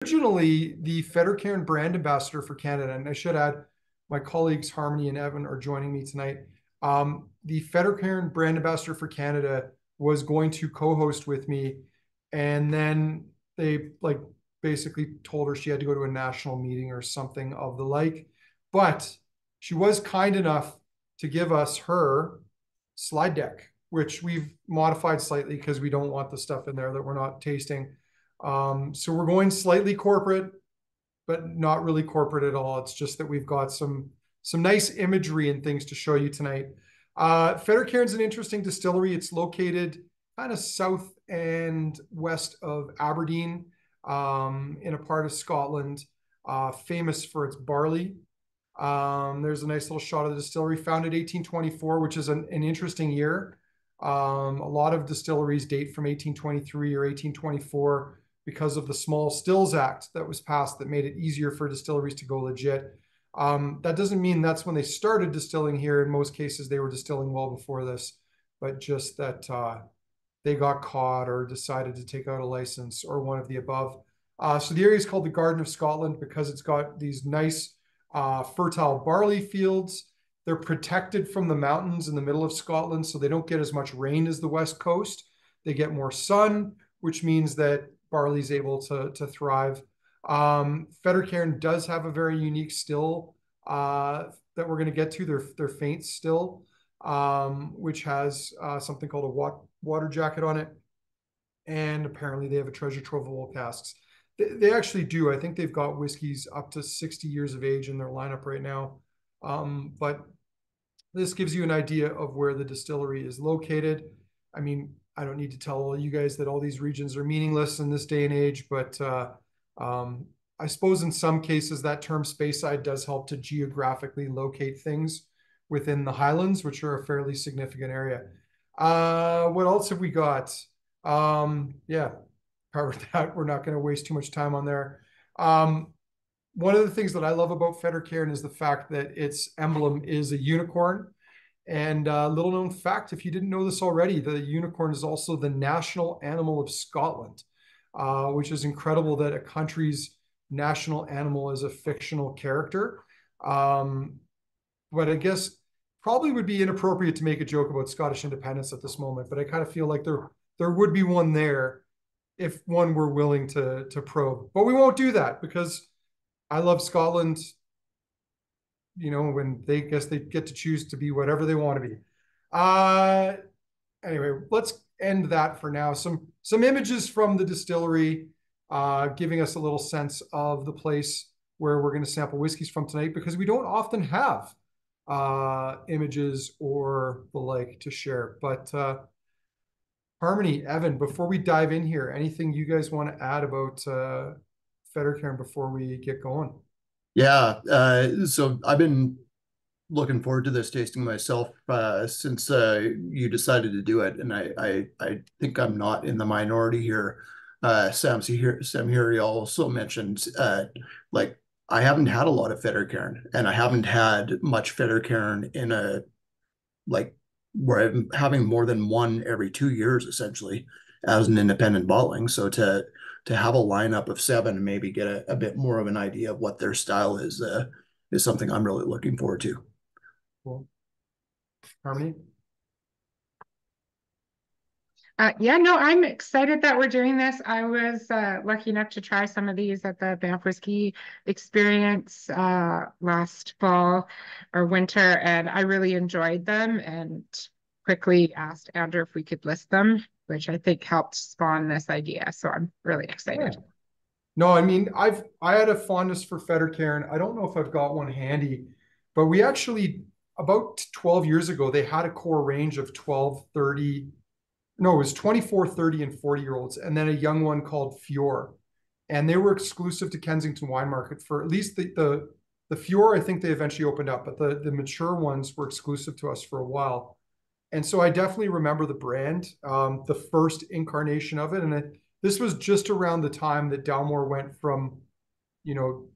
Originally the Fettercairn brand ambassador for Canada, and I should add, my colleagues Harmony and Evan are joining me tonight. The Fettercairn brand ambassador for Canada was going to co-host with me, and then they basically told her she had to go to a national meeting or something of the like. But she was kind enough to give us her slide deck, which we've modified slightly because we don't want the stuff in there that we're not tasting. So we're going slightly corporate, but not really corporate at all. It's just that we've got some nice imagery and things to show you tonight. Fettercairn's an interesting distillery. It's located kind of south and west of Aberdeen, in a part of Scotland, famous for its barley. There's a nice little shot of the distillery, founded 1824, which is an interesting year. A lot of distilleries date from 1823 or 1824 because of the Small Stills Act that was passed that made it easier for distilleries to go legit. That doesn't mean that's when they started distilling here. In most cases, they were distilling well before this, but just that they got caught or decided to take out a license or one of the above. So the area is called the Garden of Scotland because it's got these nice fertile barley fields. They're protected from the mountains in the middle of Scotland, so they don't get as much rain as the West Coast. They get more sun, which means that barley is able to thrive. Fettercairn does have a very unique still that we're going to get to, their faint still, which has something called a water jacket on it. And apparently they have a treasure trove of old casks. They actually do. I think they've got whiskeys up to 60 years of age in their lineup right now. But this gives you an idea of where the distillery is located. I mean, I don't need to tell all you guys that all these regions are meaningless in this day and age, but I suppose in some cases that term Speyside does help to geographically locate things within the Highlands, which are a fairly significant area. What else have we got? Yeah, covered that. We're not going to waste too much time on there. One of the things that I love about Fettercairn is the fact that its emblem is a unicorn. And little known fact, if you didn't know this already, the unicorn is also the national animal of Scotland, which is incredible that a country's national animal is a fictional character. But I guess probably would be inappropriate to make a joke about Scottish independence at this moment, but I kind of feel like there would be one there if one were willing to probe. But we won't do that because I love Scotland, when they get to choose to be whatever they want to be. Anyway, let's end that for now. Some images from the distillery, giving us a little sense of the place where we're going to sample whiskeys from tonight, because we don't often have images or the like to share. But Harmony, Evan, before we dive in here, anything you guys want to add about Fettercairn before we get going? Yeah, so I've been looking forward to this tasting myself since you decided to do it, and I think I'm not in the minority here. Sam here also mentioned like I haven't had a lot of Fettercairn, and I haven't had much Fettercairn in a like where I'm having more than one every 2 years essentially as an independent bottling. So to have a lineup of seven and maybe get a bit more of an idea of what their style is something I'm really looking forward to. Cool. Harmony? Yeah, no, I'm excited that we're doing this. I was lucky enough to try some of these at the Banff Whiskey Experience last fall or winter, and I really enjoyed them and quickly asked Andrew if we could list them, which I think helped spawn this idea. So I'm really excited. Yeah. No, I mean, I had a fondness for Fettercairn. I don't know if I've got one handy, but we actually, about 12 years ago, they had a core range of 12, 30, no, it was 24, 30, and 40-year-olds, and then a young one called Fior. And they were exclusive to Kensington Wine Market for at least the Fior. I think they eventually opened up, but the mature ones were exclusive to us for a while. And so I definitely remember the brand, the first incarnation of it. And this was just around the time that Dalmore went from, you know,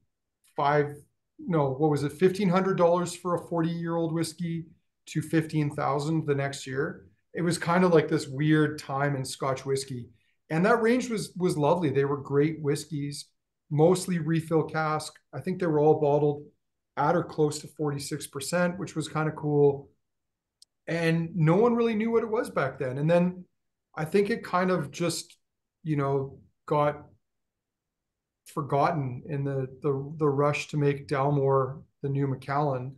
what was it, $1,500 for a 40-year-old whiskey to 15,000 the next year. It was kind of like this weird time in Scotch whiskey. And that range was lovely. They were great whiskeys. mostly refill cask. I think they were all bottled at or close to 46%, which was kind of cool. And no one really knew what it was back then. And then I think it kind of just, got forgotten in the rush to make Dalmore the new Macallan,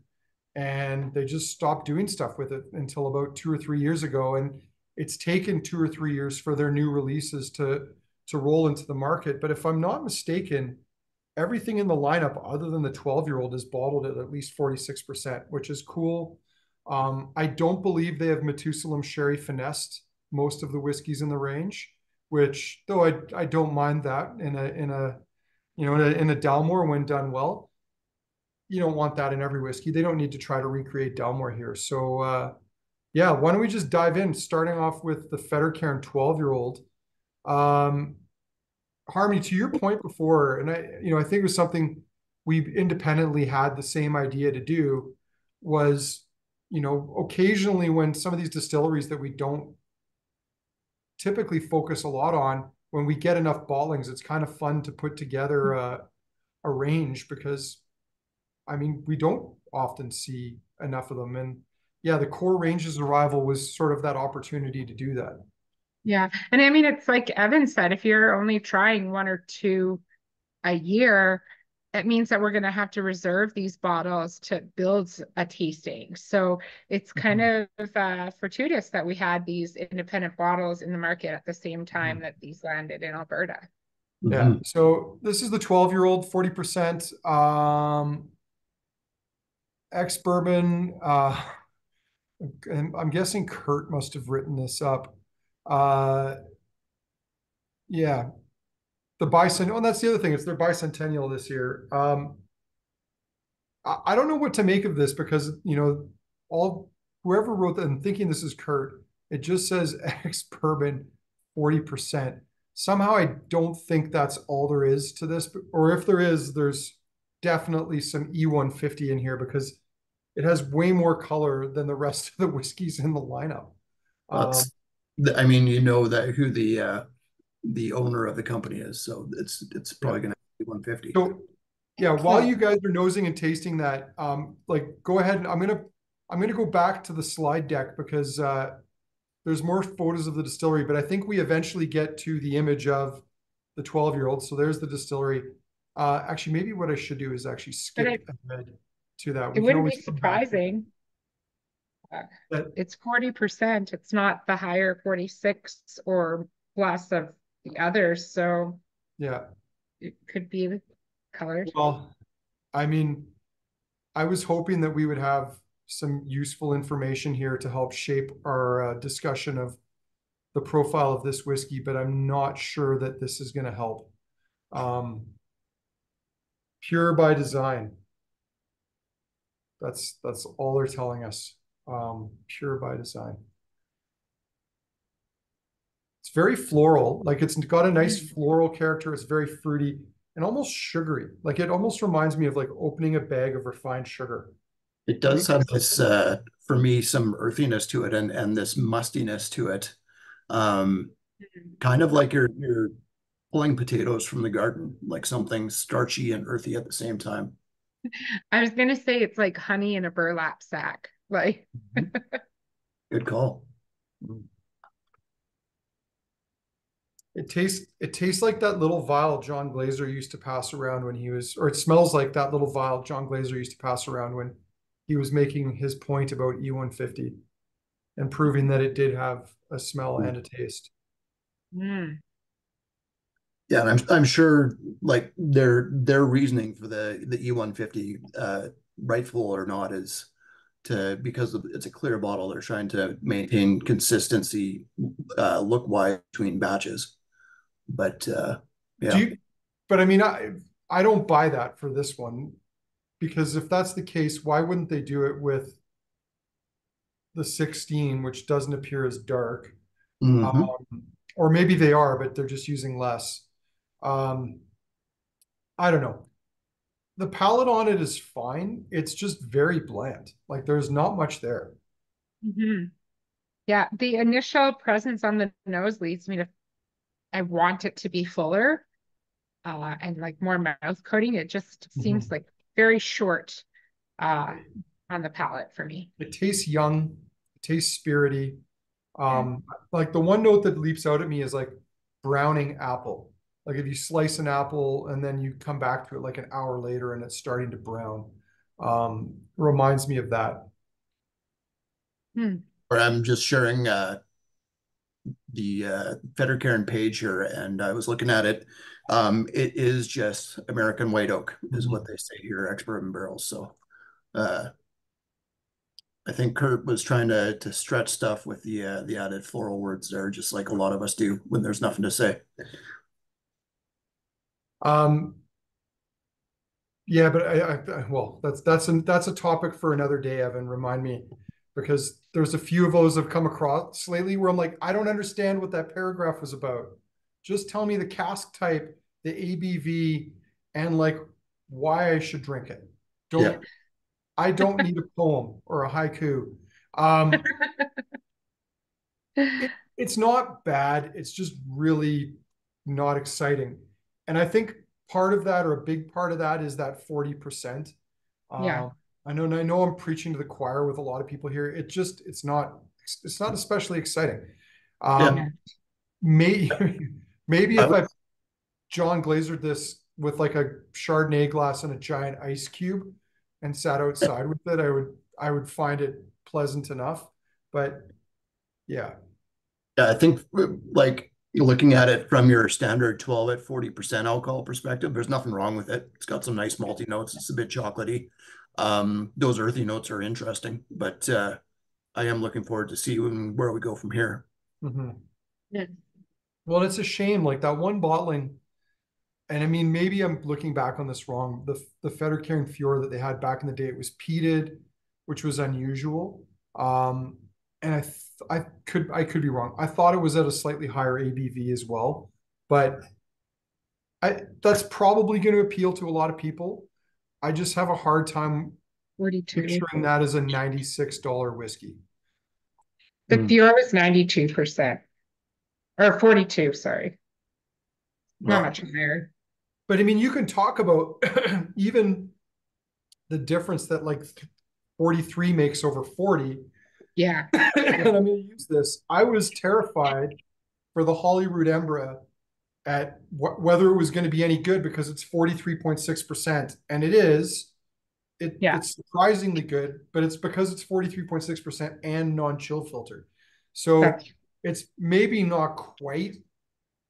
and they just stopped doing stuff with it until about 2 or 3 years ago. And it's taken 2 or 3 years for their new releases to roll into the market. But if I'm not mistaken, everything in the lineup other than the 12-year-old is bottled at least 46%, which is cool. I don't believe they have Methuselah Sherry finessed most of the whiskeys in the range, which though I don't mind that in a Dalmore when done well. You don't want that in every whiskey. They don't need to try to recreate Dalmore here. So yeah, why don't we just dive in, starting off with the Fettercairn 12-year-old. Harmony, to your point before, and I think it was something we independently had the same idea to do, was, occasionally when some of these distilleries that we don't typically focus a lot on, when we get enough bottlings, it's kind of fun to put together a range, because we don't often see enough of them. And yeah, the core range's arrival was sort of that opportunity to do that. Yeah. And it's like Evan said, if you're only trying one or two a year, it means that we're going to have to reserve these bottles to build a tasting. So it's kind of fortuitous that we had these independent bottles in the market at the same time that these landed in Alberta. Yeah. So this is the 12-year-old, 40%, ex-bourbon. I'm guessing Kurt must have written this up. Yeah. The bicentennial, and that's the other thing, it's their bicentennial this year. I don't know what to make of this, because whoever wrote that, and thinking this is Kurt, it just says ex-bourbon 40%. Somehow I don't think that's all there is to this, or if there is, there's definitely some E150 in here, because it has way more color than the rest of the whiskeys in the lineup. That's, that who the owner of the company is, so it's probably going to be 150. So yeah, while you guys are nosing and tasting that, go ahead, and I'm gonna go back to the slide deck, because there's more photos of the distillery, but I think we eventually get to the image of the 12-year-old. So there's the distillery. Actually, maybe what I should do is actually skip ahead to that. It wouldn't be surprising. It's 40%. It's not the higher 46 or plus of the others. So yeah, it could be colored. Well, I was hoping that we would have some useful information here to help shape our discussion of the profile of this whiskey, but I'm not sure that this is going to help. Pure by design. That's all they're telling us. Pure by design. It's very floral. It's got a nice floral character. It's very fruity and almost sugary. It almost reminds me of opening a bag of refined sugar. It does have this, for me, some earthiness to it, and this mustiness to it. Kind of like you're pulling potatoes from the garden, like something starchy and earthy at the same time. I was going to say it's like honey in a burlap sack. Good call. It tastes like that little vial John Glazer used to pass around when he was, or it smells like that little vial John Glazer used to pass around when he was making his point about E150 and proving that it did have a smell and a taste. Yeah, and I'm sure their reasoning for the E150, rightful or not, is because it's a clear bottle. They're trying to maintain consistency look wise between batches. But yeah. I don't buy that for this one, because if that's the case, why wouldn't they do it with the 16, which doesn't appear as dark? Or maybe they are, but they're just using less. I don't know. The palate on it is fine. It's just very bland. There's not much there. Yeah, the initial presence on the nose leads me to, I want it to be fuller. and like more mouth coating. It just seems like very short on the palate for me. It tastes young, it tastes spirity. Like the one note that leaps out at me is like browning apple. Like if you slice an apple and then you come back to it like an hour later and it's starting to brown. Reminds me of that. Or I'm just sharing the Fettercairn page here, and I was looking at it. It is just American white oak, is what they say here, ex-bourbon barrels. So I think Kurt was trying to stretch stuff with the added floral words there, just like a lot of us do when there's nothing to say. Yeah, but well, that's a topic for another day, Evan. Remind me, because there's a few of those I've come across lately where I'm like, I don't understand what that paragraph was about. Just tell me the cask type, the ABV, and like why I should drink it. I don't need a poem or a haiku. It's not bad. It's just really not exciting. And I think part of that, or a big part of that, is that 40%. Yeah. I know I'm preaching to the choir with a lot of people here. It's not especially exciting. Maybe if I John Glazered this with like a Chardonnay glass and a giant ice cube and sat outside with it, I would find it pleasant enough. But yeah. Yeah, I think like looking at it from your standard 12 at 40% alcohol perspective, there's nothing wrong with it. It's got some nice malty notes. It's a bit chocolatey. Those earthy notes are interesting, but I am looking forward to see where we go from here. Yeah. Well, it's a shame, like that one bottling, and I mean, maybe I'm looking back on this wrong. The Fettercairn Fjord that they had back in the day, it was peated, which was unusual. And I could be wrong. I thought it was at a slightly higher ABV as well, but that's probably going to appeal to a lot of people. I just have a hard time 42. picturing that as a $96 whiskey. The Fjord was 92%. Or 42, sorry. Not much higher. But I mean, you can talk about even the difference that like 43 makes over 40. Yeah. And I'm going to use this. I was terrified for the Holyrood Embra at whether it was going to be any good because it's 43.6%. And it is. It's surprisingly good, but it's because it's 43.6% and non-chill filtered. So it's maybe not quite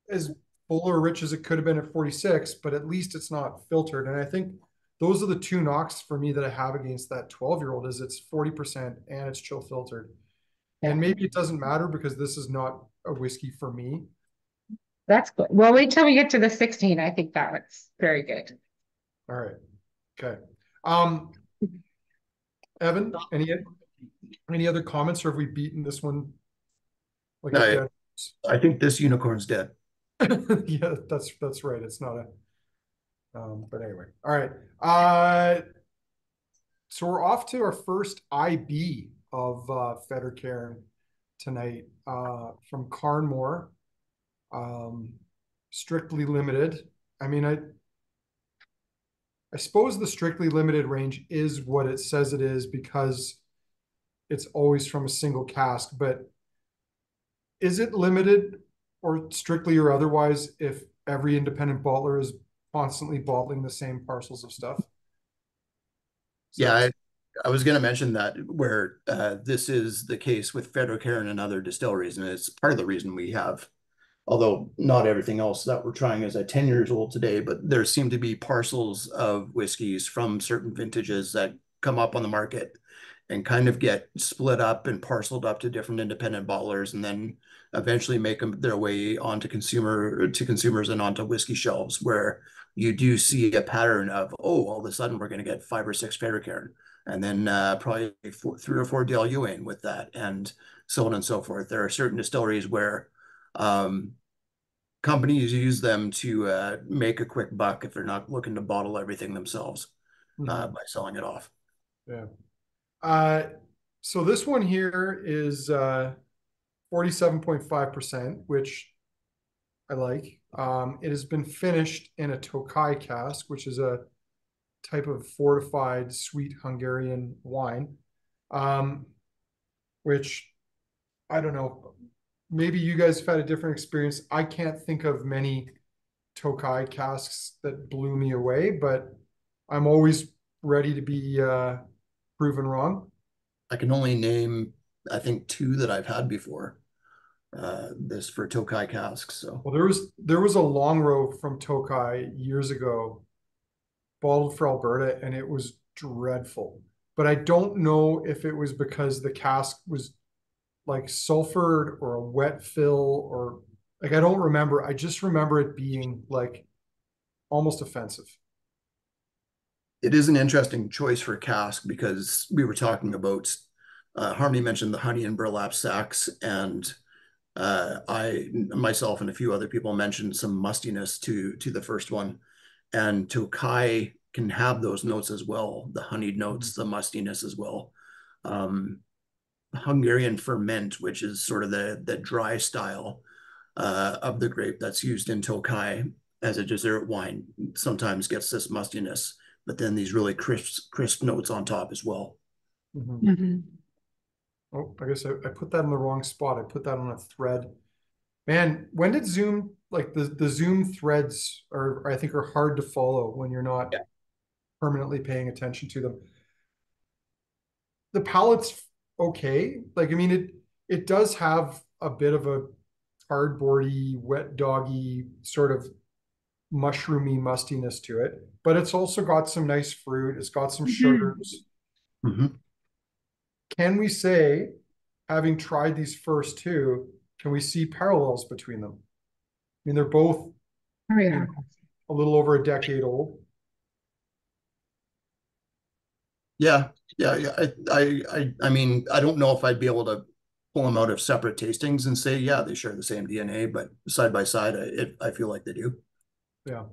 as full or rich as it could have been at 46, but at least it's not filtered. And I think those are the two knocks for me that I have against that 12-year-old is it's 40% and it's chill filtered. And maybe it doesn't matter because this is not a whiskey for me. That's good. Well, wait till we get to the 16. I think that one's very good. All right. Okay. Evan, any other comments, or have we beaten this one? I think this unicorn's dead. Yeah, that's right. It's not a. But anyway, all right. So we're off to our first IB of Fettercairn tonight from Carn, strictly limited. I mean, I suppose the strictly limited range is what it says it is because it's always from a single cask, but is it limited or strictly or otherwise if every independent bottler is constantly bottling the same parcels of stuff? Yeah, I was going to mention that where this is the case with Fettercairn and other distilleries, and it's part of the reason we have, although not everything else that we're trying is at 10 years old today, but there seem to be parcels of whiskeys from certain vintages that come up on the market and kind of get split up and parceled up to different independent bottlers, and then eventually make them their way onto consumers and onto whiskey shelves, where you do see a pattern of, oh, all of a sudden we're going to get 5 or 6 Fettercairn, and then probably 3 or 4 Dale Ewing with that, and so on and so forth. There are certain distilleries where companies use them to make a quick buck if they're not looking to bottle everything themselves by selling it off. Yeah. So this one here is 47.5%, which I like. It has been finished in a Tokai cask, which is a type of fortified sweet Hungarian wine, which I don't know. Maybe you guys have had a different experience. I can't think of many Tokai casks that blew me away, but I'm always ready to be proven wrong. I can only name, I think, two that I've had before. This for Tokai casks. So Well, there was a long row from Tokai years ago, bottled for Alberta, and it was dreadful. But I don't know if it was because the cask was like sulfured or a wet fill or like I don't remember. I just remember it being like almost offensive. it is an interesting choice for cask because we were talking about Harmony mentioned the honey and burlap sacks, and I myself and a few other people mentioned some mustiness to the first one, and Tokai can have those notes as well, the honeyed notes, the mustiness as well. Hungarian ferment, which is sort of the dry style of the grape that's used in Tokai as a dessert wine, sometimes gets this mustiness, but then these really crisp notes on top as well. Mm-hmm. Mm-hmm. Oh, I guess I put that in the wrong spot. I put that on a thread. Man, when did Zoom, like the Zoom threads are, I think are hard to follow when you're not permanently paying attention to them. The palate's okay. Like, I mean, it does have a bit of a cardboardy, wet doggy sort of mushroomy mustiness to it, but it's also got some nice fruit. It's got some sugars. Mm-hmm. Can we say, having tried these first two, can we see parallels between them? I mean, they're both a little over a decade old. Yeah. I mean, I don't know if I'd be able to pull them out of separate tastings and say, yeah, they share the same DNA, but side by side, I feel like they do. Yeah.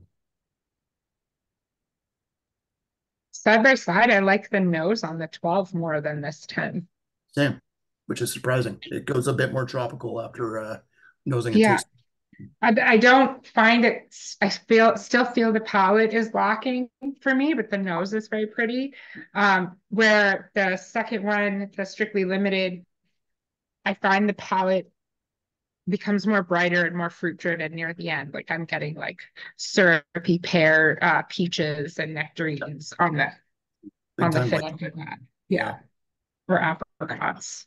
Side by side, I like the nose on the 12 more than this 10. Same, which is surprising. It goes a bit more tropical after nosing and Yeah. tasting. I don't find it, still feel the palate is lacking for me, but the nose is very pretty. Where the second one, the Strictly Limited, I find the palate becomes more brighter and more fruit driven near the end. Like I'm getting like syrupy pear, peaches and nectarines on the finish of that. Yeah. Or apricots.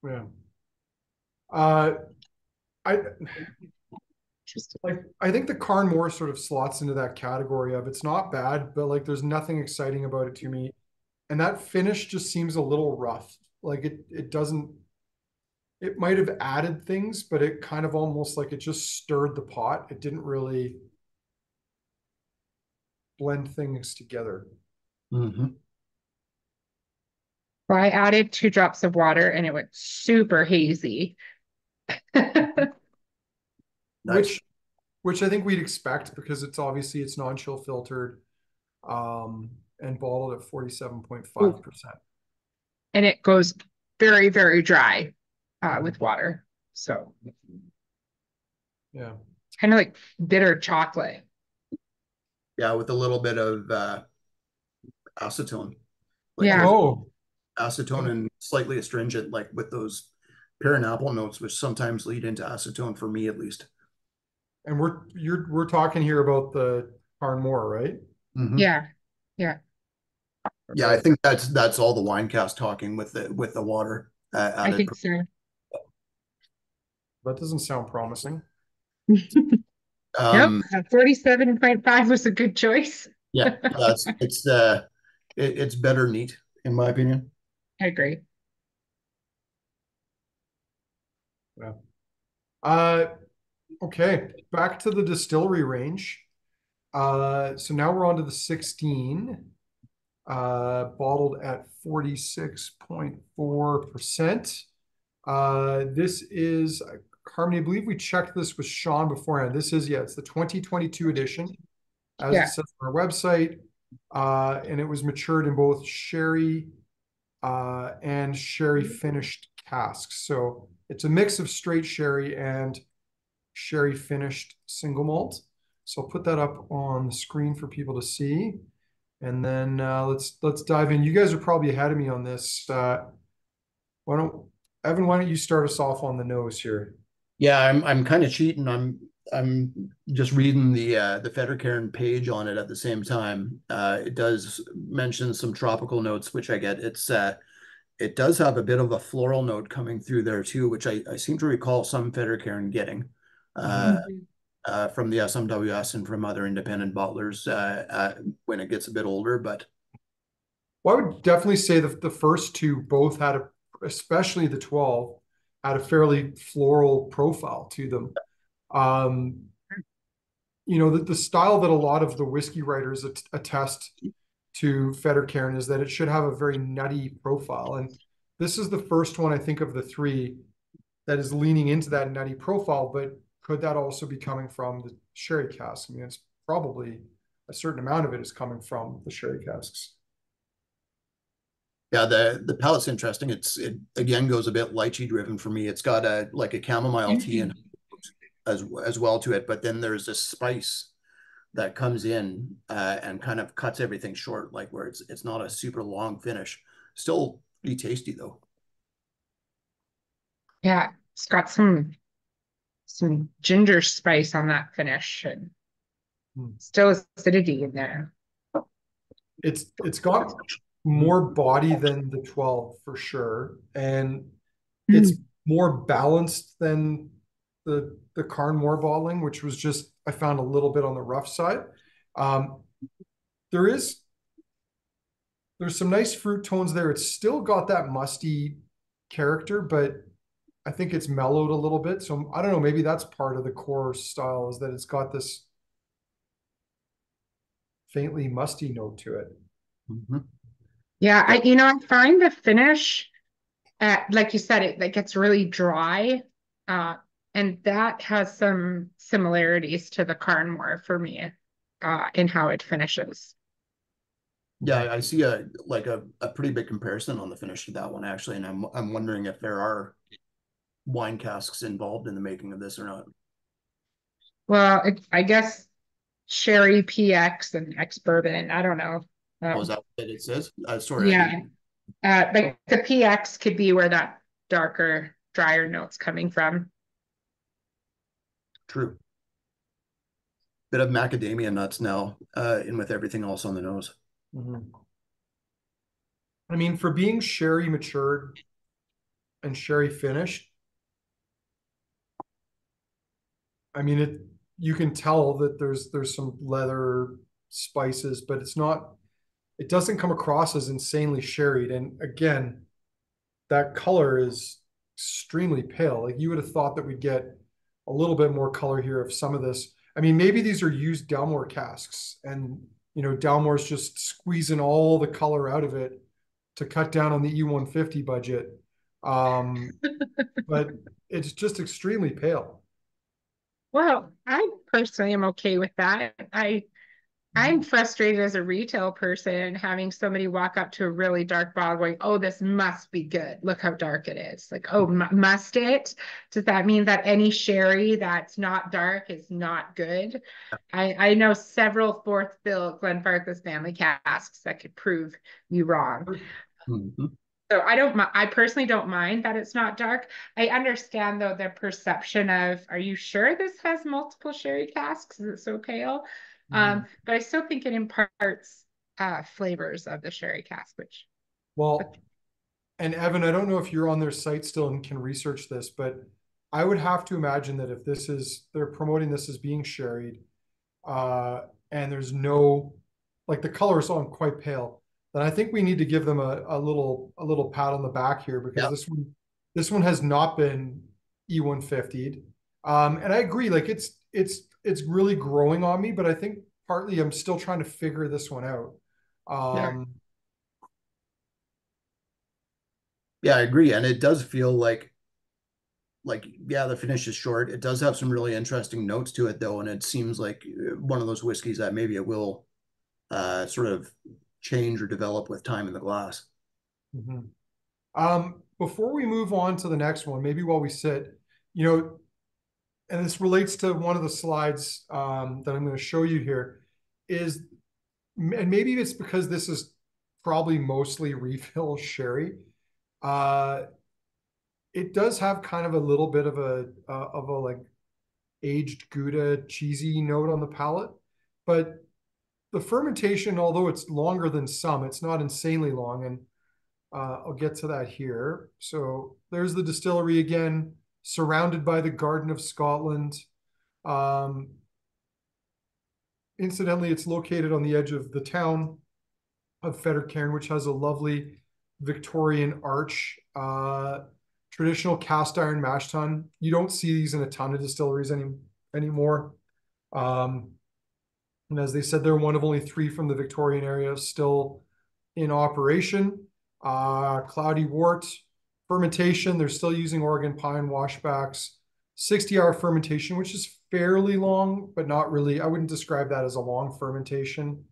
Yeah. I think the Carn more sort of slots into that category of it's not bad, but like there's nothing exciting about it to me. And that finish just seems a little rough. Like it doesn't, it might have added things, but it kind of almost like it just stirred the pot. It didn't really blend things together. Mm-hmm. Well, I added 2 drops of water and it went super hazy. Nice. Which I think we'd expect because it's obviously it's non-chill filtered and bottled at 47.5%. And it goes very, very dry with water. So yeah. It's kind of like bitter chocolate. Yeah, with a little bit of acetone. Like yeah. Acetone and slightly astringent, like with those pear and apple notes, which sometimes lead into acetone for me at least. And we're talking here about the Carn more, right? Mm-hmm. Yeah. Yeah. Yeah, I think that's all the wine cast talking with the water added. I think so. That doesn't sound promising. Nope, 47.5 was a good choice. Yeah, it's better neat in my opinion. I agree. Yeah. Okay, back to the distillery range. So now we're on to the 16, bottled at 46.4%. This is, Harmony, I believe we checked this with Sean beforehand. This is, it's the 2022 edition, as it says on our website. And it was matured in both sherry and sherry finished casks. So it's a mix of straight sherry and sherry finished single malt. So I'll put that up on the screen for people to see. And then let's dive in. You guys are probably ahead of me on this. Why don't Evan, why don't you start us off on the nose here? Yeah, I'm kind of cheating. I'm just reading the Fettercairn page on it at the same time. It does mention some tropical notes, which I get. It does have a bit of a floral note coming through there too, which I seem to recall some Fettercairn getting from the SMWS and from other independent bottlers when it gets a bit older. But Well, I would definitely say that the first two both had especially the 12, had a fairly floral profile to them. Um, the style that a lot of the whiskey writers attest to Fettercairn is that it should have a very nutty profile. And this is the first one, I think, of the three that is leaning into that nutty profile, but could that also be coming from the sherry cask? I mean, it's probably a certain amount of it is coming from the sherry casks. yeah, the palate's interesting. It again goes a bit lychee driven for me. It's got a chamomile tea and as well to it, but then there's this spice that comes in and kind of cuts everything short, like where it's not a super long finish. Still pretty tasty though. Yeah, it's got some ginger spice on that finish and still acidity in there. It's got more body than the 12 for sure, and it's more balanced than the Carn bottling, which was just I found a little bit on the rough side. There's some nice fruit tones there. It's still got that musty character, but I think it's mellowed a little bit. So I don't know, maybe that's part of the core style is that it's got this faintly musty note to it. Yeah, I find the finish, like you said, it gets really dry, and that has some similarities to the Carn for me, in how it finishes. Yeah, I see a pretty big comparison on the finish of that one actually, and I'm wondering if there are wine casks involved in the making of this or not. Well, I guess sherry PX and ex bourbon. I don't know. Oh, is that what it says? Sorry, Yeah, like the PX could be where that darker, drier note's coming from. True. Bit of macadamia nuts now, in with everything else on the nose. I mean, for being sherry matured and sherry finished, I mean you can tell that there's some leather spices, but it doesn't come across as insanely sherried. And again, that color is extremely pale. Like you would have thought that we'd get a little bit more color here of some of this. I mean, maybe these are used Dalmore casks and Dalmore's just squeezing all the color out of it to cut down on the E150 budget. But it's just extremely pale. Well, I personally am okay with that. I'm frustrated as a retail person having somebody walk up to a really dark bottle going, oh, this must be good. Look how dark it is. Like, oh, must it? Does that mean that any sherry that's not dark is not good? I know several fourth fill Glenfarclas family casks that could prove you wrong. So I personally don't mind that it's not dark. I understand though the perception of, are you sure this has multiple sherry casks? Is it so pale? But I still think it imparts flavors of the sherry cask, which. Well, and Evan, I don't know if you're on their site still and can research this, but I would have to imagine that if they're promoting this as being sherried, and there's no, like the color is on quite pale, then I think we need to give them a little pat on the back here because this one has not been E150'd. And I agree, like it's really growing on me, but I think partly I'm still trying to figure this one out. Yeah, I agree. And it does feel like yeah, the finish is short. It does have some really interesting notes to it though, and it seems like one of those whiskeys that maybe it will sort of change or develop with time in the glass. Before we move on to the next one, maybe while we sit, and this relates to one of the slides that I'm going to show you here, is, and maybe it's because this is probably mostly refill sherry. It does have kind of a little bit of a like aged Gouda cheesy note on the palate, but the fermentation, although it's longer than some, it's not insanely long, and I'll get to that here. So there's the distillery again, surrounded by the Garden of Scotland. Um, Incidentally, it's located on the edge of the town of Fettercairn, which has a lovely Victorian arch. Traditional cast iron mash tun. You don't see these in a ton of distilleries anymore. And as they said, they're one of only 3 from the Victorian area still in operation. Cloudy wort fermentation. They're still using Oregon pine washbacks. 60-hour fermentation, which is fairly long, but not really. I wouldn't describe that as a long fermentation.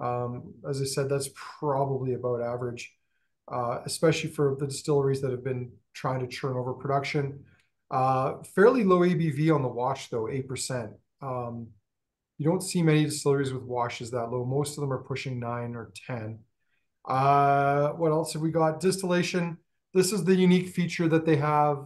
As I said, that's probably about average, especially for the distilleries that have been trying to churn over production. Fairly low ABV on the wash, though, 8%. You don't see many distilleries with washes that low. Most of them are pushing 9 or 10. What else have we got? Distillation. This is the unique feature that they have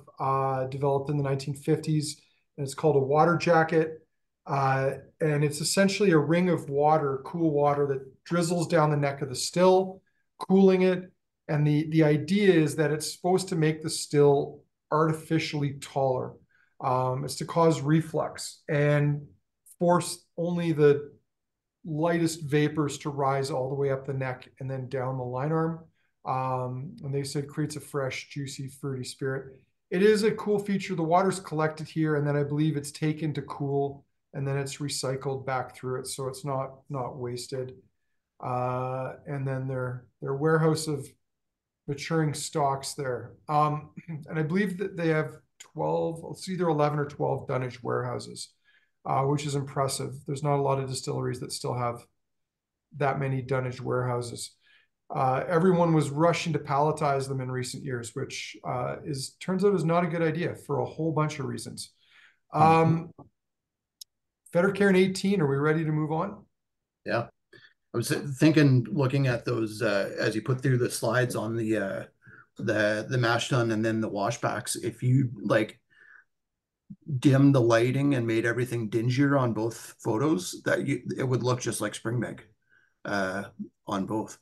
developed in the 1950s, and it's called a water jacket. And it's essentially a ring of water, cool water, that drizzles down the neck of the still, cooling it. And the idea is that it's supposed to make the still artificially taller. It's to cause reflux and force only the lightest vapors to rise all the way up the neck and then down the line arm. And they said creates a fresh, juicy, fruity spirit. It is a cool feature. The water's collected here, and then I believe it's taken to cool, and then it's recycled back through it, so it's not wasted. And then their warehouse of maturing stocks there. And I believe that they have 12, it's either 11 or 12 dunnage warehouses, which is impressive. There's not a lot of distilleries that still have that many dunnage warehouses. Everyone was rushing to palletize them in recent years, which turns out is not a good idea for a whole bunch of reasons. Fettercairn 18, are we ready to move on? Yeah. I was thinking, looking at those as you put through the slides on the mash tun and then the washbacks, if you like dim the lighting and made everything dingier on both photos, it would look just like Springbank on both.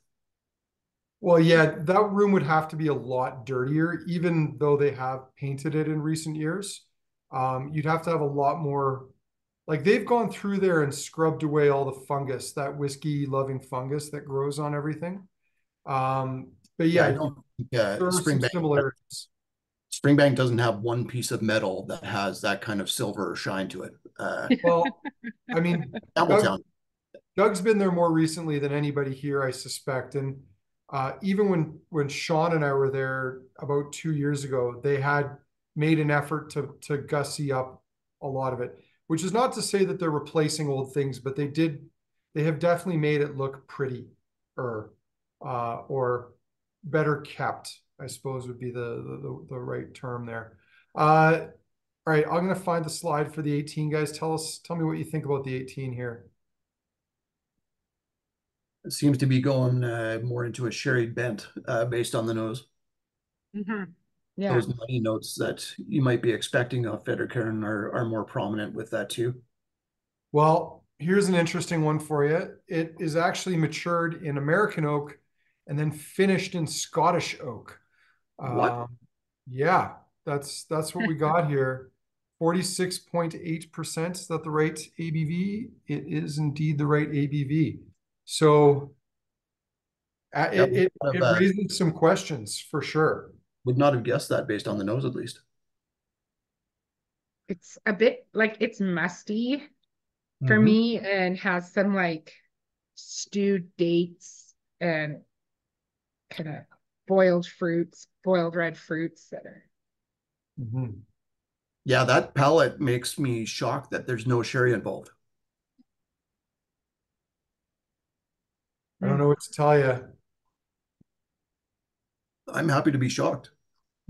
Well, yeah, that room would have to be a lot dirtier, even though they have painted it in recent years. You'd have to have a lot more, like they've gone through there and scrubbed away all the fungus, that whiskey-loving fungus that grows on everything. But yeah, I don't think there are some similarities. Springbank doesn't have one piece of metal that has that kind of silver shine to it. Well, I mean, Doug's been there more recently than anybody here, I suspect. And even when Sean and I were there about 2 years ago, they had made an effort to gussy up a lot of it, which is not to say that they're replacing old things, but they have definitely made it look pretty, or better kept, I suppose would be the right term there. All right, I'm going to find the slide for the 18, guys. Tell me what you think about the 18 here. It seems to be going more into a sherry bent based on the nose. Mm-hmm. Yeah. Those nutty notes that you might be expecting of Fettercairn are more prominent with that too. Well, here's an interesting one for you. It is actually matured in American oak and then finished in Scottish oak. What? Yeah, that's what we got here. 46.8%. Is that the right ABV? It is indeed the right ABV. So it raises some questions for sure. Would not have guessed that based on the nose, at least. It's a bit like it's musty for me, and has some like stewed dates and kind of boiled red fruits that are. Yeah, that palate makes me shocked that there's no sherry involved. I don't know what to tell you. I'm happy to be shocked.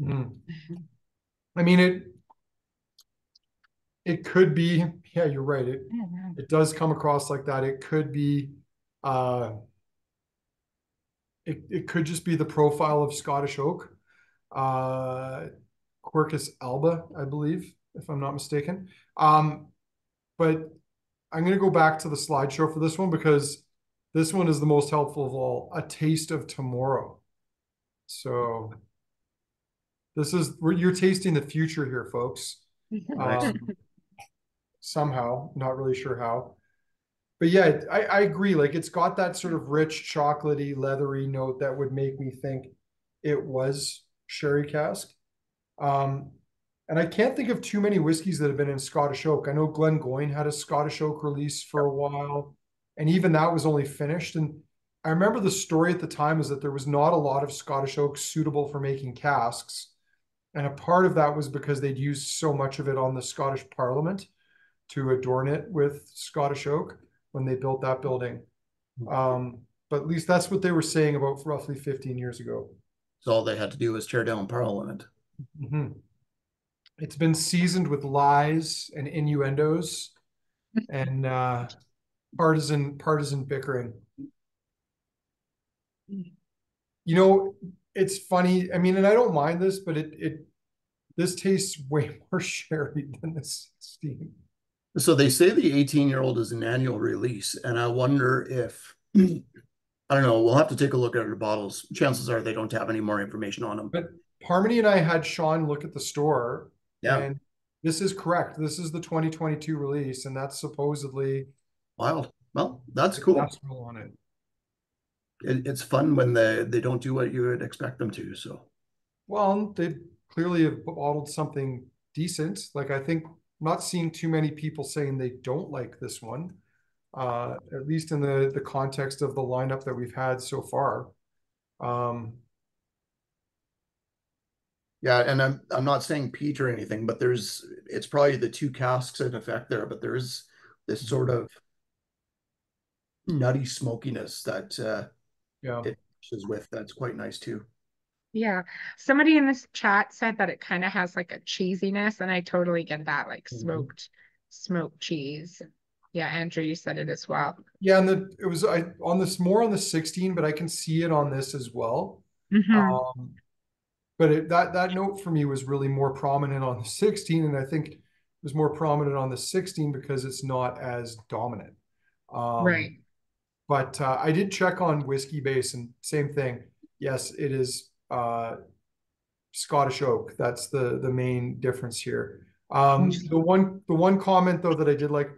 I mean, it could be, yeah, you're right. Yeah. It does come across like that. It could be, it could just be the profile of Scottish oak. Uh, Quercus alba, I believe, if I'm not mistaken. But I'm going to go back to the slideshow for this one because this one is the most helpful of all. A taste of tomorrow. So you're tasting the future here, folks. Nice. Somehow, not really sure how. But yeah, I agree. Like it's got that sort of rich, chocolatey, leathery note that would make me think it was sherry cask. Um, and I can't think of too many whiskeys that have been in Scottish oak. I know Glengoyne had a Scottish oak release for a while, and even that was only finished. And I remember the story at the time is that there was not a lot of Scottish oak suitable for making casks. And a part of that was because they'd used so much of it on the Scottish Parliament to adorn it with Scottish oak when they built that building. But at least that's what they were saying about roughly 15 years ago. So all they had to do was tear down Parliament. Mm-hmm. It's been seasoned with lies and innuendos and partisan bickering. You know, it's funny. I mean, and I don't mind this, but this tastes way more sherry than the 16. So they say the 18-year-old is an annual release, and I wonder if I don't know. We'll have to take a look at the bottles. Chances are they don't have any more information on them. But Harmony and I had Sean look at the store, Yeah. and this is correct. This is the 2022 release, and that's supposedly Wild. Well, that's cool. on it. It's fun when they don't do what you would expect them to. So, well, they clearly have bottled something decent. Like I think I'm not seeing too many people saying they don't like this one, at least in the context of the lineup that we've had so far. yeah, and I'm not saying peat or anything, but it's probably the two casks in effect there, but there's this sort of nutty smokiness that yeah, it is with. That's quite nice too. Yeah. Somebody in this chat said that it kind of has like a cheesiness, and I totally get that, like smoked cheese. Yeah, Andrew, you said it as well. yeah, and it was on this more on the 16, but I can see it on this as well. But that note for me was really more prominent on the 16, and I think it was more prominent on the 16 because it's not as dominant. Right. But I did check on Whiskey Base, and same thing. Yes, it is Scottish oak. That's the main difference here. The one comment though that I did like,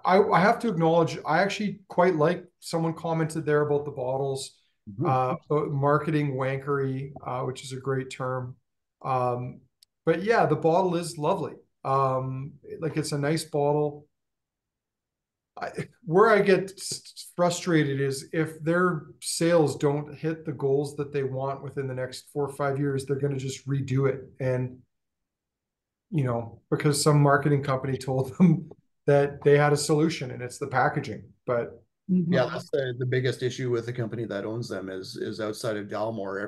I have to acknowledge, I actually quite like someone commented there about the bottles, marketing wankery, which is a great term. But yeah, the bottle is lovely. Like it's a nice bottle. Where I get frustrated is if their sales don't hit the goals that they want within the next 4 or 5 years, they're going to just redo it. And, because some marketing company told them that they had a solution and it's the packaging. But yeah, that's the biggest issue with the company that owns them is outside of Dalmore,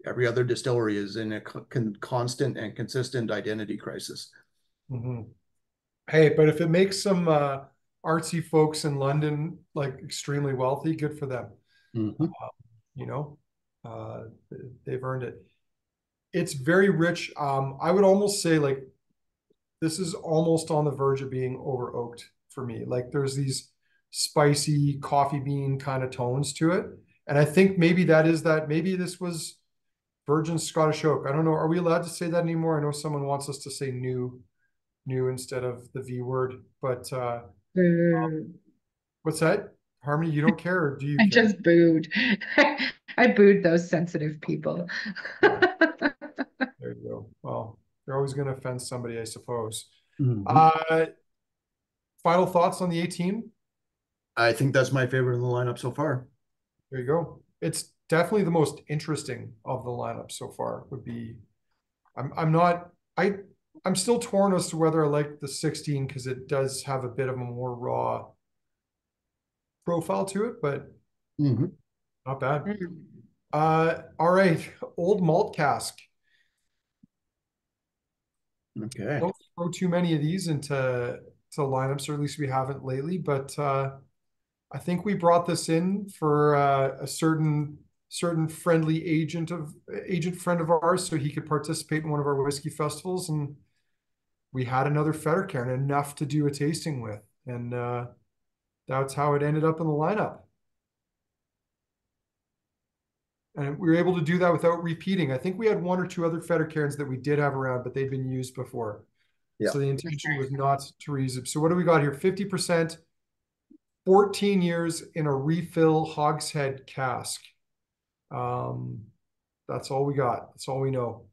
every other distillery is in a constant and consistent identity crisis. Hey, but if it makes some artsy folks in London like extremely wealthy, good for them. They've earned it. It's very rich. I would almost say like this is almost on the verge of being over oaked for me. Like there's these spicy coffee bean kind of tones to it. And I think maybe maybe this was virgin Scottish oak. I don't know. Are we allowed to say that anymore? I know someone wants us to say new instead of the V word, but what's that? Harmony, you don't care, or do you I care? just booed. I booed those sensitive people. There you go. Well, they're always going to offend somebody, I suppose. Final thoughts on the 18? I think that's my favorite in the lineup so far. There you go. It's definitely the most interesting of the lineup so far. I'm still torn as to whether I like the 16 because it does have a bit of a more raw profile to it, but not bad. All right, Old Malt Cask. Okay. throw too many of these into lineups, or at least we haven't lately. But I think we brought this in for a certain friendly agent friend of ours, so he could participate in one of our whiskey festivals, and we had another Fettercairn, enough to do a tasting with, and that's how it ended up in the lineup. And we were able to do that without repeating. I think we had one or two other Fettercairns that we did have around, but they'd been used before. Yeah. So the intention was not to reuse it. So what do we got here? 50%, 14 years in a refill hogshead cask. That's all we got. That's all we know.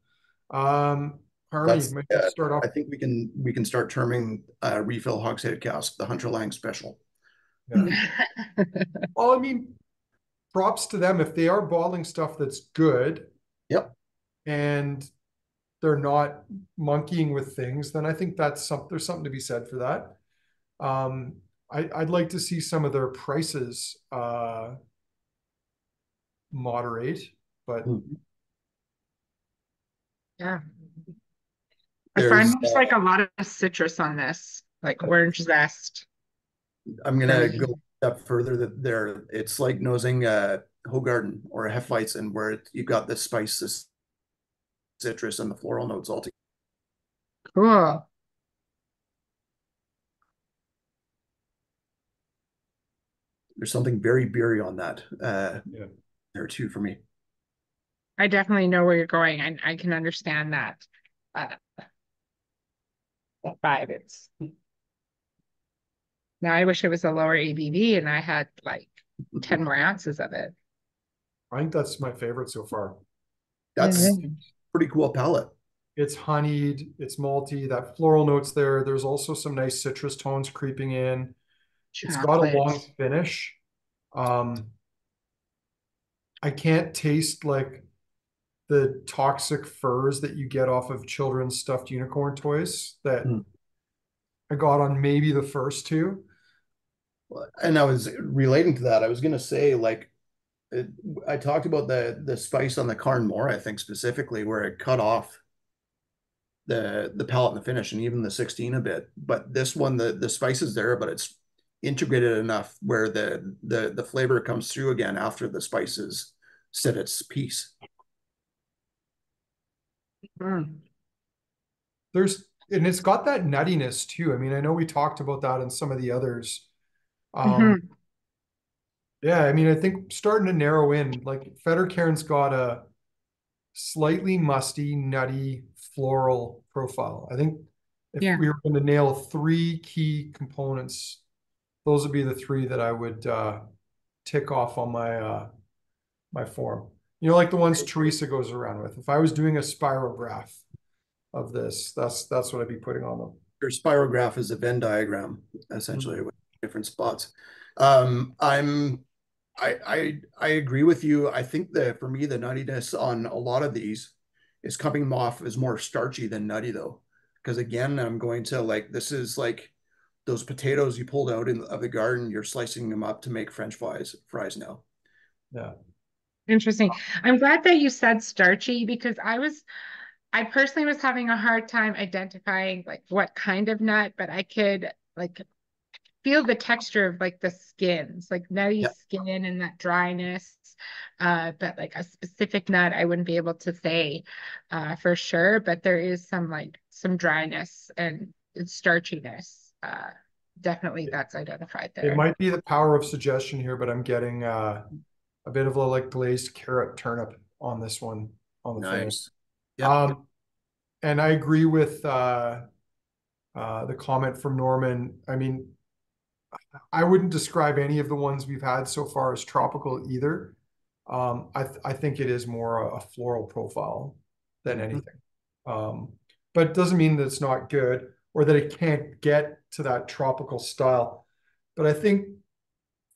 Harmony, might start off. I think we can start terming refill hogshead cask the Hunter Lang special. Yeah. Well, I mean, props to them if they are bottling stuff that's good. Yep. And they're not monkeying with things, then I think there's something to be said for that. I'd like to see some of their prices moderate, but yeah. I find there's like a lot of citrus on this, like orange zest. I'm gonna go a step further. That it's like nosing Hoegaarden or a Hefeweizen, where you've got the spice, the citrus, and the floral notes all together. Cool. There's something very beery on that there too for me. I definitely know where you're going. I can understand that. That vibe. It's now I wish it was a lower ABV and I had like 10 more ounces of it. I think that's my favorite so far. That's pretty cool palate. It's honeyed, it's malty, that floral notes there. There's also some nice citrus tones creeping in. It's got a long finish. I can't taste like the toxic furs that you get off of children's stuffed unicorn toys that I got on maybe the first two. And I was relating to that. I was going to say, like, I talked about the spice on the Carn more, I think specifically, where it cut off the palate and the finish, and even the 16 a bit. But this one, the spice is there, but it's integrated enough where the flavor comes through again after the spices set its piece. And it's got that nuttiness too. I mean, I know we talked about that in some of the others. Yeah, I mean, I think starting to narrow in, like Fettercairn's got a slightly musty, nutty, floral profile. I think if we were going to nail three key components, those would be the three that I would tick off on my form. You know, like the ones Teresa goes around with. If I was doing a spirograph of this, that's what I'd be putting on them. Your spirograph is a Venn diagram, essentially, with different spots. I agree with you. I think that for me, the nuttiness on a lot of these is coming off as more starchy than nutty, though. Because again, I'm going to like, this is like those potatoes you pulled out of the garden, you're slicing them up to make French fries now. Yeah. Interesting. I'm glad that you said starchy because I personally was having a hard time identifying like what kind of nut, but I could like feel the texture of like the skins, like nutty skin and that dryness. But like a specific nut, I wouldn't be able to say for sure, but there is some dryness and starchiness. Definitely that's identified there. It might be the power of suggestion here, but I'm getting a bit of a like glazed carrot turnip on this one on the finish. Yeah. And I agree with the comment from Norman. I mean, I wouldn't describe any of the ones we've had so far as tropical either. I think it is more a floral profile than anything. But it doesn't mean that it's not good or that it can't get to that tropical style. But I think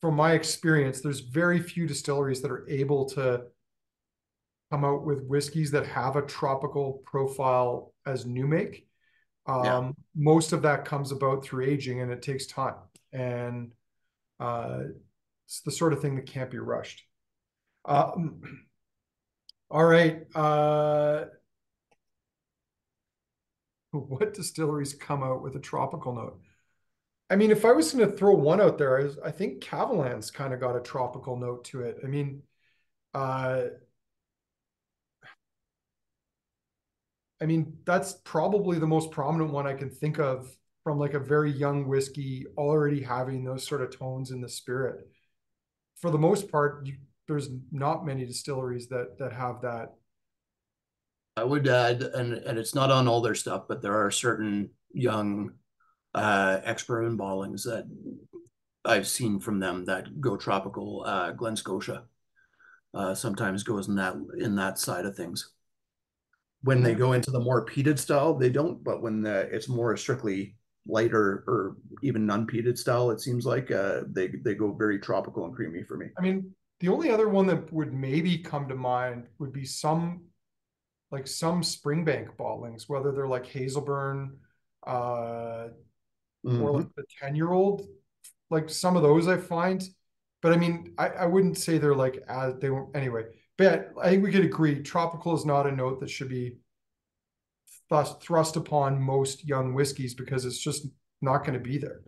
from my experience, there's very few distilleries that are able to come out with whiskeys that have a tropical profile as new make. Most of that comes about through aging, and it takes time. And it's the sort of thing that can't be rushed. All right. what distilleries come out with a tropical note? I mean, if I was going to throw one out there, I think Cavalan's kind of got a tropical note to it. Uh, I mean, that's probably the most prominent one I can think of from like a very young whiskey already having those sort of tones in the spirit. For the most part, there's not many distilleries that have that. I would add, and it's not on all their stuff, but there are certain young expert ballings that I've seen from them that go tropical. Glen Scotia sometimes goes in that side of things. When they go into the more peated style, they don't. But when it's more strictly lighter or even non-peated style, it seems like they go very tropical and creamy for me. I mean, the only other one that would maybe come to mind would be some Springbank bottlings, whether they're like Hazelburn, or like the 10-year-old, like some of those I find. But I mean, I wouldn't say they're like as they were anyway. But I think we could agree tropical is not a note that should be thrust upon most young whiskeys because it's just not going to be there.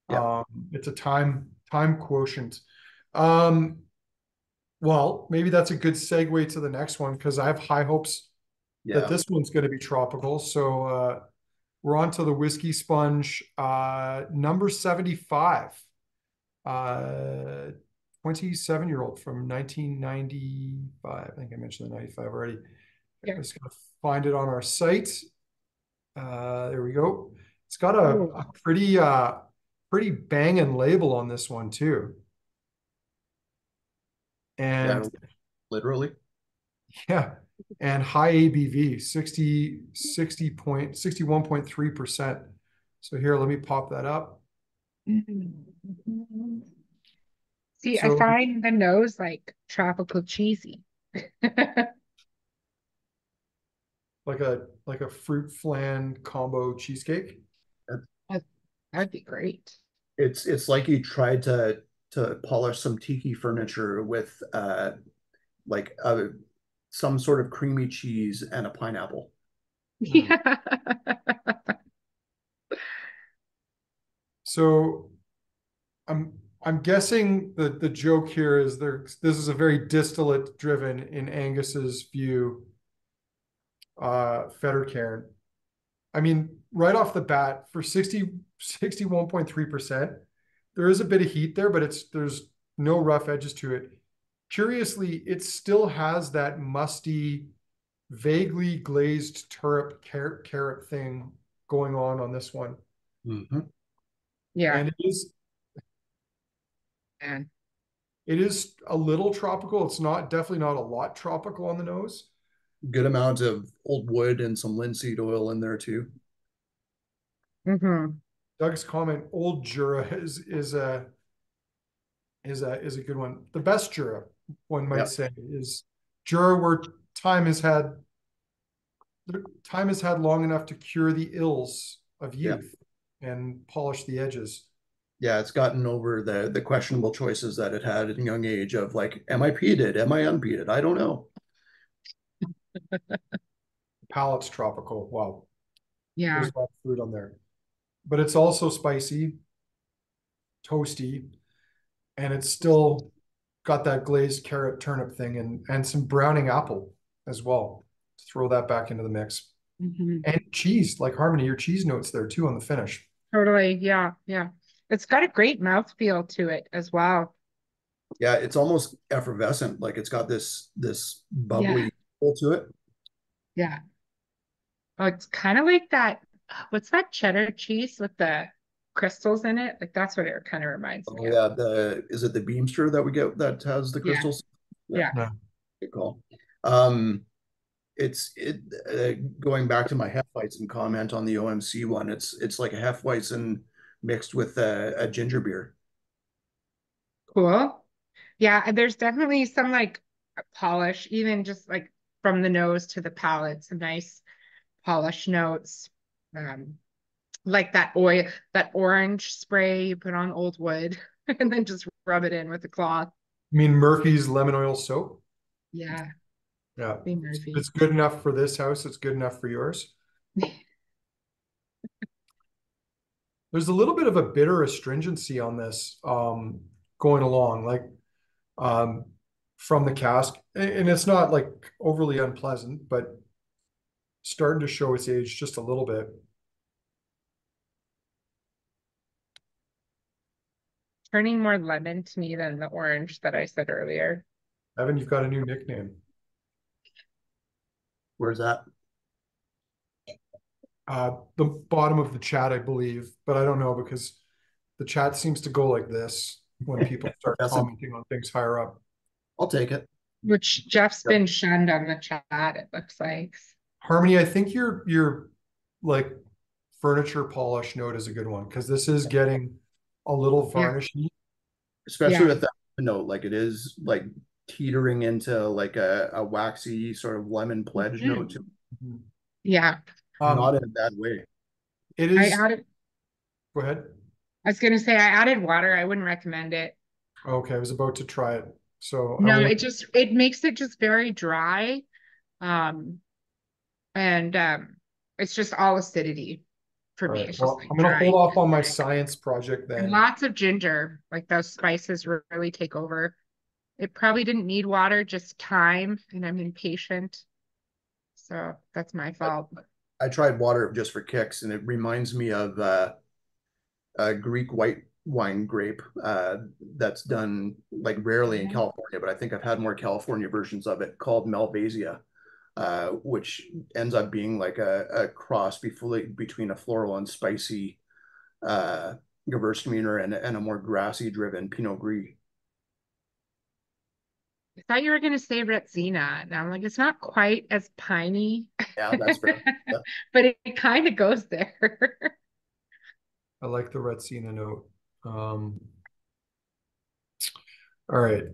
Yeah. It's a time quotient. Well, maybe that's a good segue to the next one because I have high hopes that this one's going to be tropical. So we're on to the Whiskey Sponge, number 75, 27-year-old from 1995. I think I mentioned the 95 already. Yeah. I'm just going to find it on our site. There we go. It's got a pretty banging label on this one too. And literally. Yeah. And high ABV, 61.3%. So here, let me pop that up. See, I find the nose like tropical cheesy. Like a fruit flan combo cheesecake. That'd be great. It's like you tried to polish some tiki furniture with like some sort of creamy cheese and a pineapple. Yeah. So I'm guessing the joke here is this is a very distillate driven in Angus's view, Fettercairn. I mean, right off the bat for 61.3%, there is a bit of heat there, but there's no rough edges to it. Curiously, it still has that musty, vaguely glazed carrot thing going on this one. Yeah. And it is a little tropical. It's definitely not a lot tropical on the nose. Good amount of old wood and some linseed oil in there too. Doug's comment, Old Jura is a good one. The best Jura, one might say, is Jura where time has had long enough to cure the ills of youth and polish the edges. Yeah, it's gotten over the questionable choices that it had at a young age of like, am I peated? Am I unpeated? I don't know. Palate's tropical. Wow. Yeah. There's a lot of fruit on there. But it's also spicy, toasty, and it's still got that glazed carrot turnip thing and some browning apple as well to throw that back into the mix. And cheese, like Harmony, your cheese notes there too on the finish. Totally. Yeah. Yeah. It's got a great mouthfeel to it as well. Yeah, it's almost effervescent. Like it's got this bubbly feel to it. Yeah. Oh, it's kind of like that. What's that cheddar cheese with the crystals in it? Like that's what it kind of reminds me of. Yeah, is it the Beamster that we get that has the crystals? Yeah. Good call. It's going back to my Hefeweizen comment on the OMC one. It's like a Hefeweizen mixed with a ginger beer. Cool. Yeah, and there's definitely some like polish, even just like from the nose to the palate, some nice polish notes. Like that orange spray you put on old wood and then just rub it in with a cloth. I mean Murphy's lemon oil soap? Yeah. Yeah. It's good enough for this house. It's good enough for yours. There's a little bit of a bitter astringency on this going along, like um, from the cask, and it's not like overly unpleasant, but starting to show its age just a little bit. Turning more lemon to me than the orange that I said earlier. Evan, you've got a new nickname. Where's that? The bottom of the chat, I believe, but I don't know because the chat seems to go like this when people start commenting on things higher up. I'll take it. Which Jeff's been shunned on the chat, it looks like. Harmony, I think your like furniture polish note is a good one because this is getting a little varnishy. Especially with that note, like it is like teetering into like a waxy sort of lemon pledge note too. Yeah. Not in a bad way. It is. Go ahead. I was going to say I added water. I wouldn't recommend it. Okay, I was about to try it. So no, it makes it just very dry. And it's just all acidity for me. It's just like I'm gonna hold off on my science project then. And lots of ginger, like those spices really take over. It probably didn't need water, just time, and I'm impatient. So that's my fault. I tried water just for kicks, and it reminds me of a Greek white wine grape that's done like rarely in California, but I think I've had more California versions of it, called Malvasia, which ends up being like a cross between a floral and spicy Gewürztraminer and a more grassy driven Pinot Gris. I thought you were going to say Retsina. And I'm like, it's not quite as piney. Yeah, that's fair. Yeah. But it kind of goes there. I like the Retsina note. All right.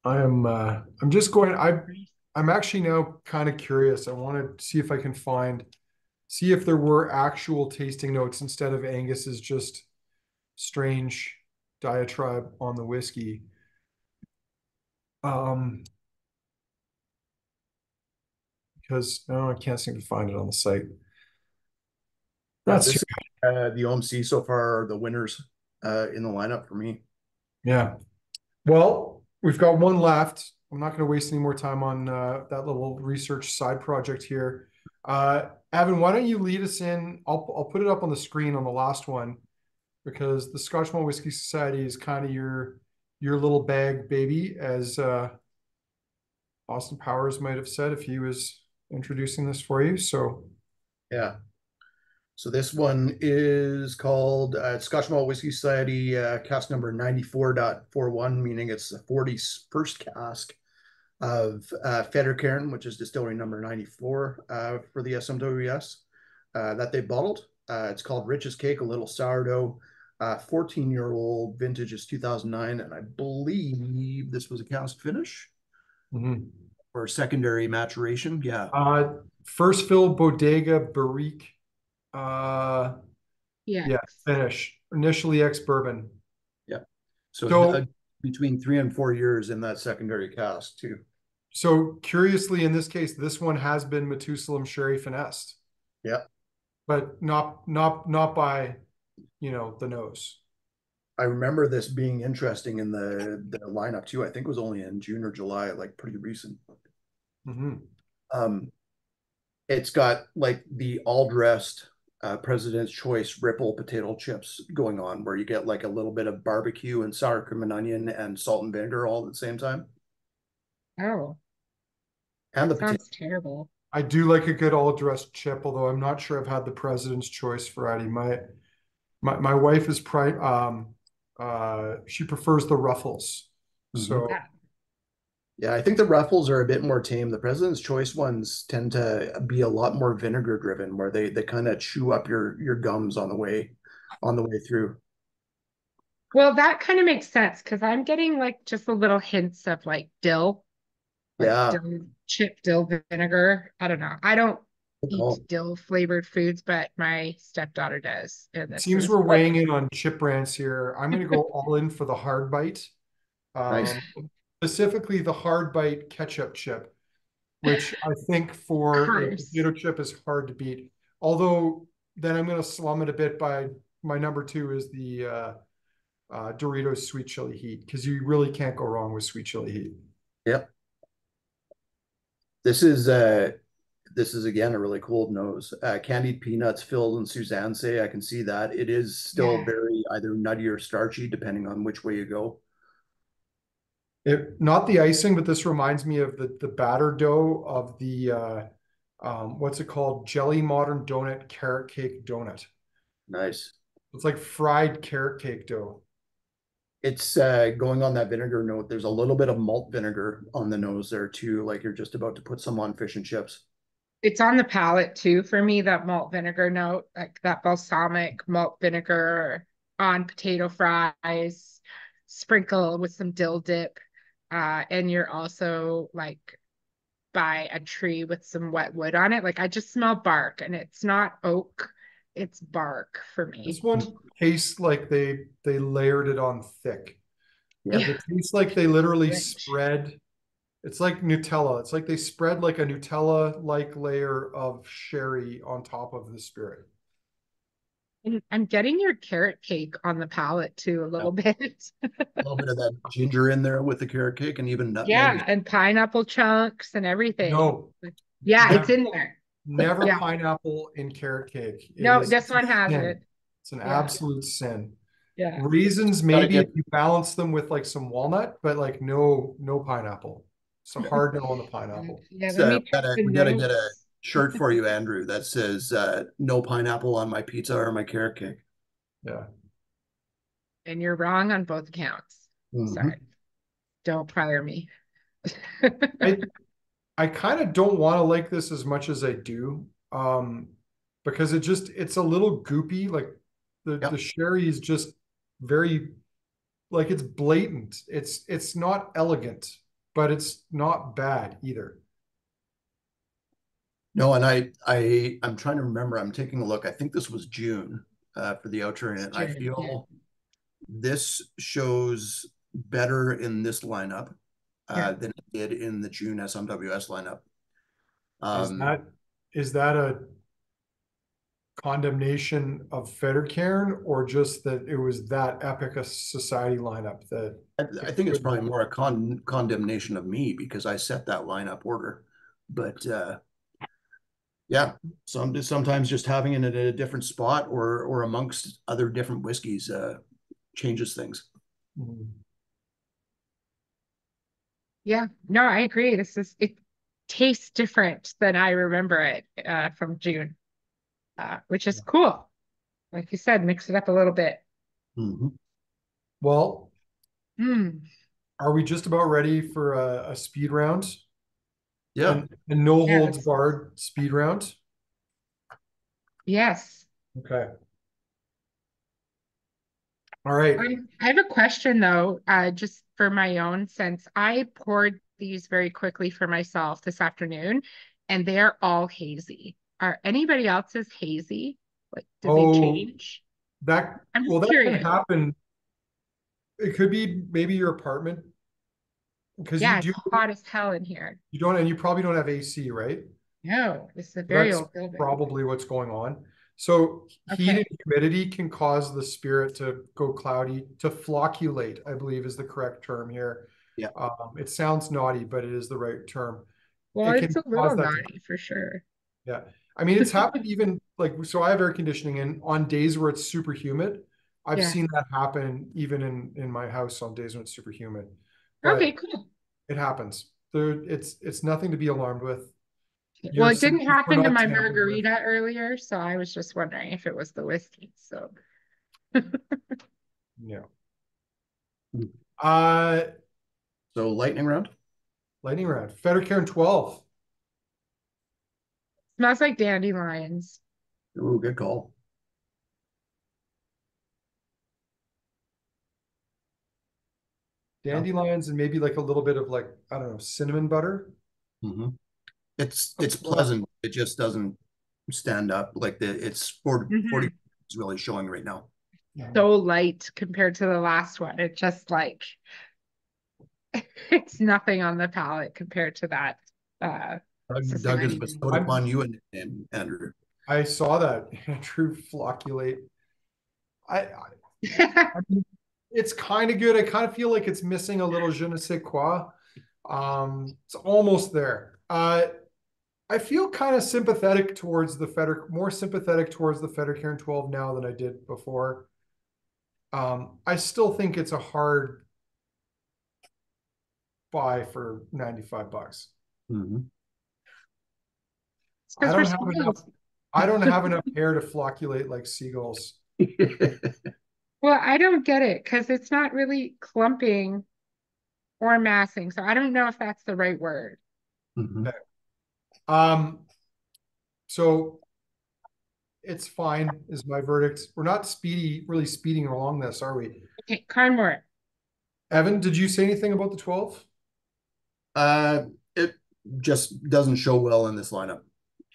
I'm just going, I'm actually now kind of curious. I want to see if I can see if there were actual tasting notes instead of Angus's just strange diatribe on the whiskey. Because I can't seem to find it on the site. That's the OMC so far are the winners in the lineup for me. Yeah. Well, we've got one left. I'm not going to waste any more time on that little research side project here. Evan, why don't you lead us in? I'll put it up on the screen on the last one because the Scotch Malt Whisky Society is kind of your little bag baby, as Austin Powers might have said if he was introducing this for you. So yeah. So this one is called Scotch Malt Whisky Society cask number 94.41, meaning it's the 41st cask of Fettercairn, which is distillery number 94 for the SMWS that they bottled. It's called Rich's Cake, a little sourdough. 14-year-old, vintage is 2009, and I believe this was a cask finish or secondary maturation. Yeah. First fill Bodega Barrique. Finish. Initially ex-bourbon. Yeah. So between 3 and 4 years in that secondary cask too. So curiously, in this case, this one has been Methuselah sherry finessed. Yeah. But not by, the nose. I remember this being interesting in the lineup too. I think it was only in June or July, like pretty recent. It's got like the all dressed President's Choice Ripple potato chips going on, where you get like a little bit of barbecue and sour cream and onion and salt and vinegar all at the same time. Oh, and the sounds terrible. I do like a good all dressed chip, although I'm not sure I've had the President's Choice variety. My wife is she prefers the Ruffles. So yeah, I think the Ruffles are a bit more tame. The President's Choice ones tend to be a lot more vinegar driven, where they kind of chew up your gums on the way through. Well, that kind of makes sense because I'm getting like just a little hints of like dill. Dill vinegar. I don't know. I don't eat dill flavored foods, but my stepdaughter does. It seems we're weighing in on chip brands here. I'm going to go all in for the hard bite. Nice. Specifically the hard bite ketchup chip, which I think for a potato chip is hard to beat. Although then I'm going to slum it a bit by my number two is the Doritos Sweet Chili Heat, because you really can't go wrong with Sweet Chili Heat. Yep. This is again a really cool nose. Candied peanuts filled in Suzanne. I can see that. It is still very either nutty or starchy, depending on which way you go. Not the icing, but this reminds me of the batter dough of the what's it called? Jelly Modern Donut Carrot Cake Donut. Nice. It's like fried carrot cake dough. It's going on that vinegar note. There's a little bit of malt vinegar on the nose there too, like you're just about to put some on fish and chips. It's on the palate too for me, that malt vinegar note, like that balsamic malt vinegar on potato fries, sprinkle with some dill dip. And you're also like by a tree with some wet wood on it. Like I just smell bark, and it's not oak, it's bark for me. This one tastes like they layered it on thick. Yeah. Like it tastes like they literally spread. It's like Nutella. It's like they spread like a Nutella-like layer of sherry on top of the spirit. And I'm getting your carrot cake on the palate too, a little bit. A little bit of that ginger in there with the carrot cake and even nutmeg. Yeah, and pineapple chunks and everything. No. Yeah, it's in there. Never Yeah. pineapple in carrot cake. No, this one has it. It's an absolute sin. Yeah. Raisins, maybe if you balance them with like some walnut, but like no pineapple. It's a hard no on the pineapple. Yeah, So let me we gotta get a shirt for you, Andrew, that says no pineapple on my pizza or my carrot cake. Yeah. And you're wrong on both accounts. Sorry. Don't fire me. I kind of don't want to like this as much as I do. Because it's a little goopy. Like the sherry is just very, like, it's blatant. It's not elegant, but it's not bad either. No, and I'm trying to remember. I'm taking a look. I think this was June for the outro, and I feel this shows better in this lineup than it did in the June SMWS lineup. Is that a condemnation of Fettercairn, or just that it was that epic a society lineup that I think it's probably more a condemnation of me because I set that lineup order. But yeah, sometimes just having it in a different spot or amongst other different whiskeys changes things. Yeah, no, I agree. It tastes different than I remember it from June, which is cool. Like you said, mix it up a little bit. Well, are we just about ready for a speed round? Yeah. And no holds barred speed round? Yes. Okay. All right. I have a question though, just for my own sense. I poured these very quickly for myself this afternoon, and they're all hazy. Are anybody else's hazy? Like, did they change? That can happen. It could be maybe your apartment. Because it's hot as hell in here. You probably don't have AC, right? No, it's a very old building. Probably what's going on. So heat and humidity can cause the spirit to go cloudy, to flocculate, I believe is the correct term here. Yeah. It sounds naughty, but it is the right term. Well, it's a little naughty for sure. Yeah. I mean, it's happened even so I have air conditioning, and on days where it's super humid, I've seen that happen even in my house on days when it's super humid. But cool. It happens. It's nothing to be alarmed with. Well, it didn't happen to my margarita earlier, so I was just wondering if it was the whiskey. So no. So lightning round. Fettercairn 12. Smells like dandelions. Ooh, good call. Dandelions and maybe like a little bit of, like, I don't know, cinnamon butter. It's pleasant. It just doesn't stand up like it's 40 is really showing right now. So light compared to the last one. It just like it's nothing on the palate compared to that. Doug has bestowed upon you and Andrew. I saw that. Andrew flocculate. I mean, it's kind of good. I kind of feel like it's missing a little je ne sais quoi. It's almost there. I feel kind of sympathetic towards more sympathetic towards the Fettercairn 12 now than I did before. I still think it's a hard buy for $95. Mm-hmm. I don't have enough. I don't have enough hair to flocculate like seagulls. Well, I don't get it because it's not really clumping or massing. So I don't know if that's the right word. Mm-hmm. Okay. So it's fine, is my verdict. We're not really speeding along this, are we? Okay, Carnmore. Evan, did you say anything about the 12? It just doesn't show well in this lineup.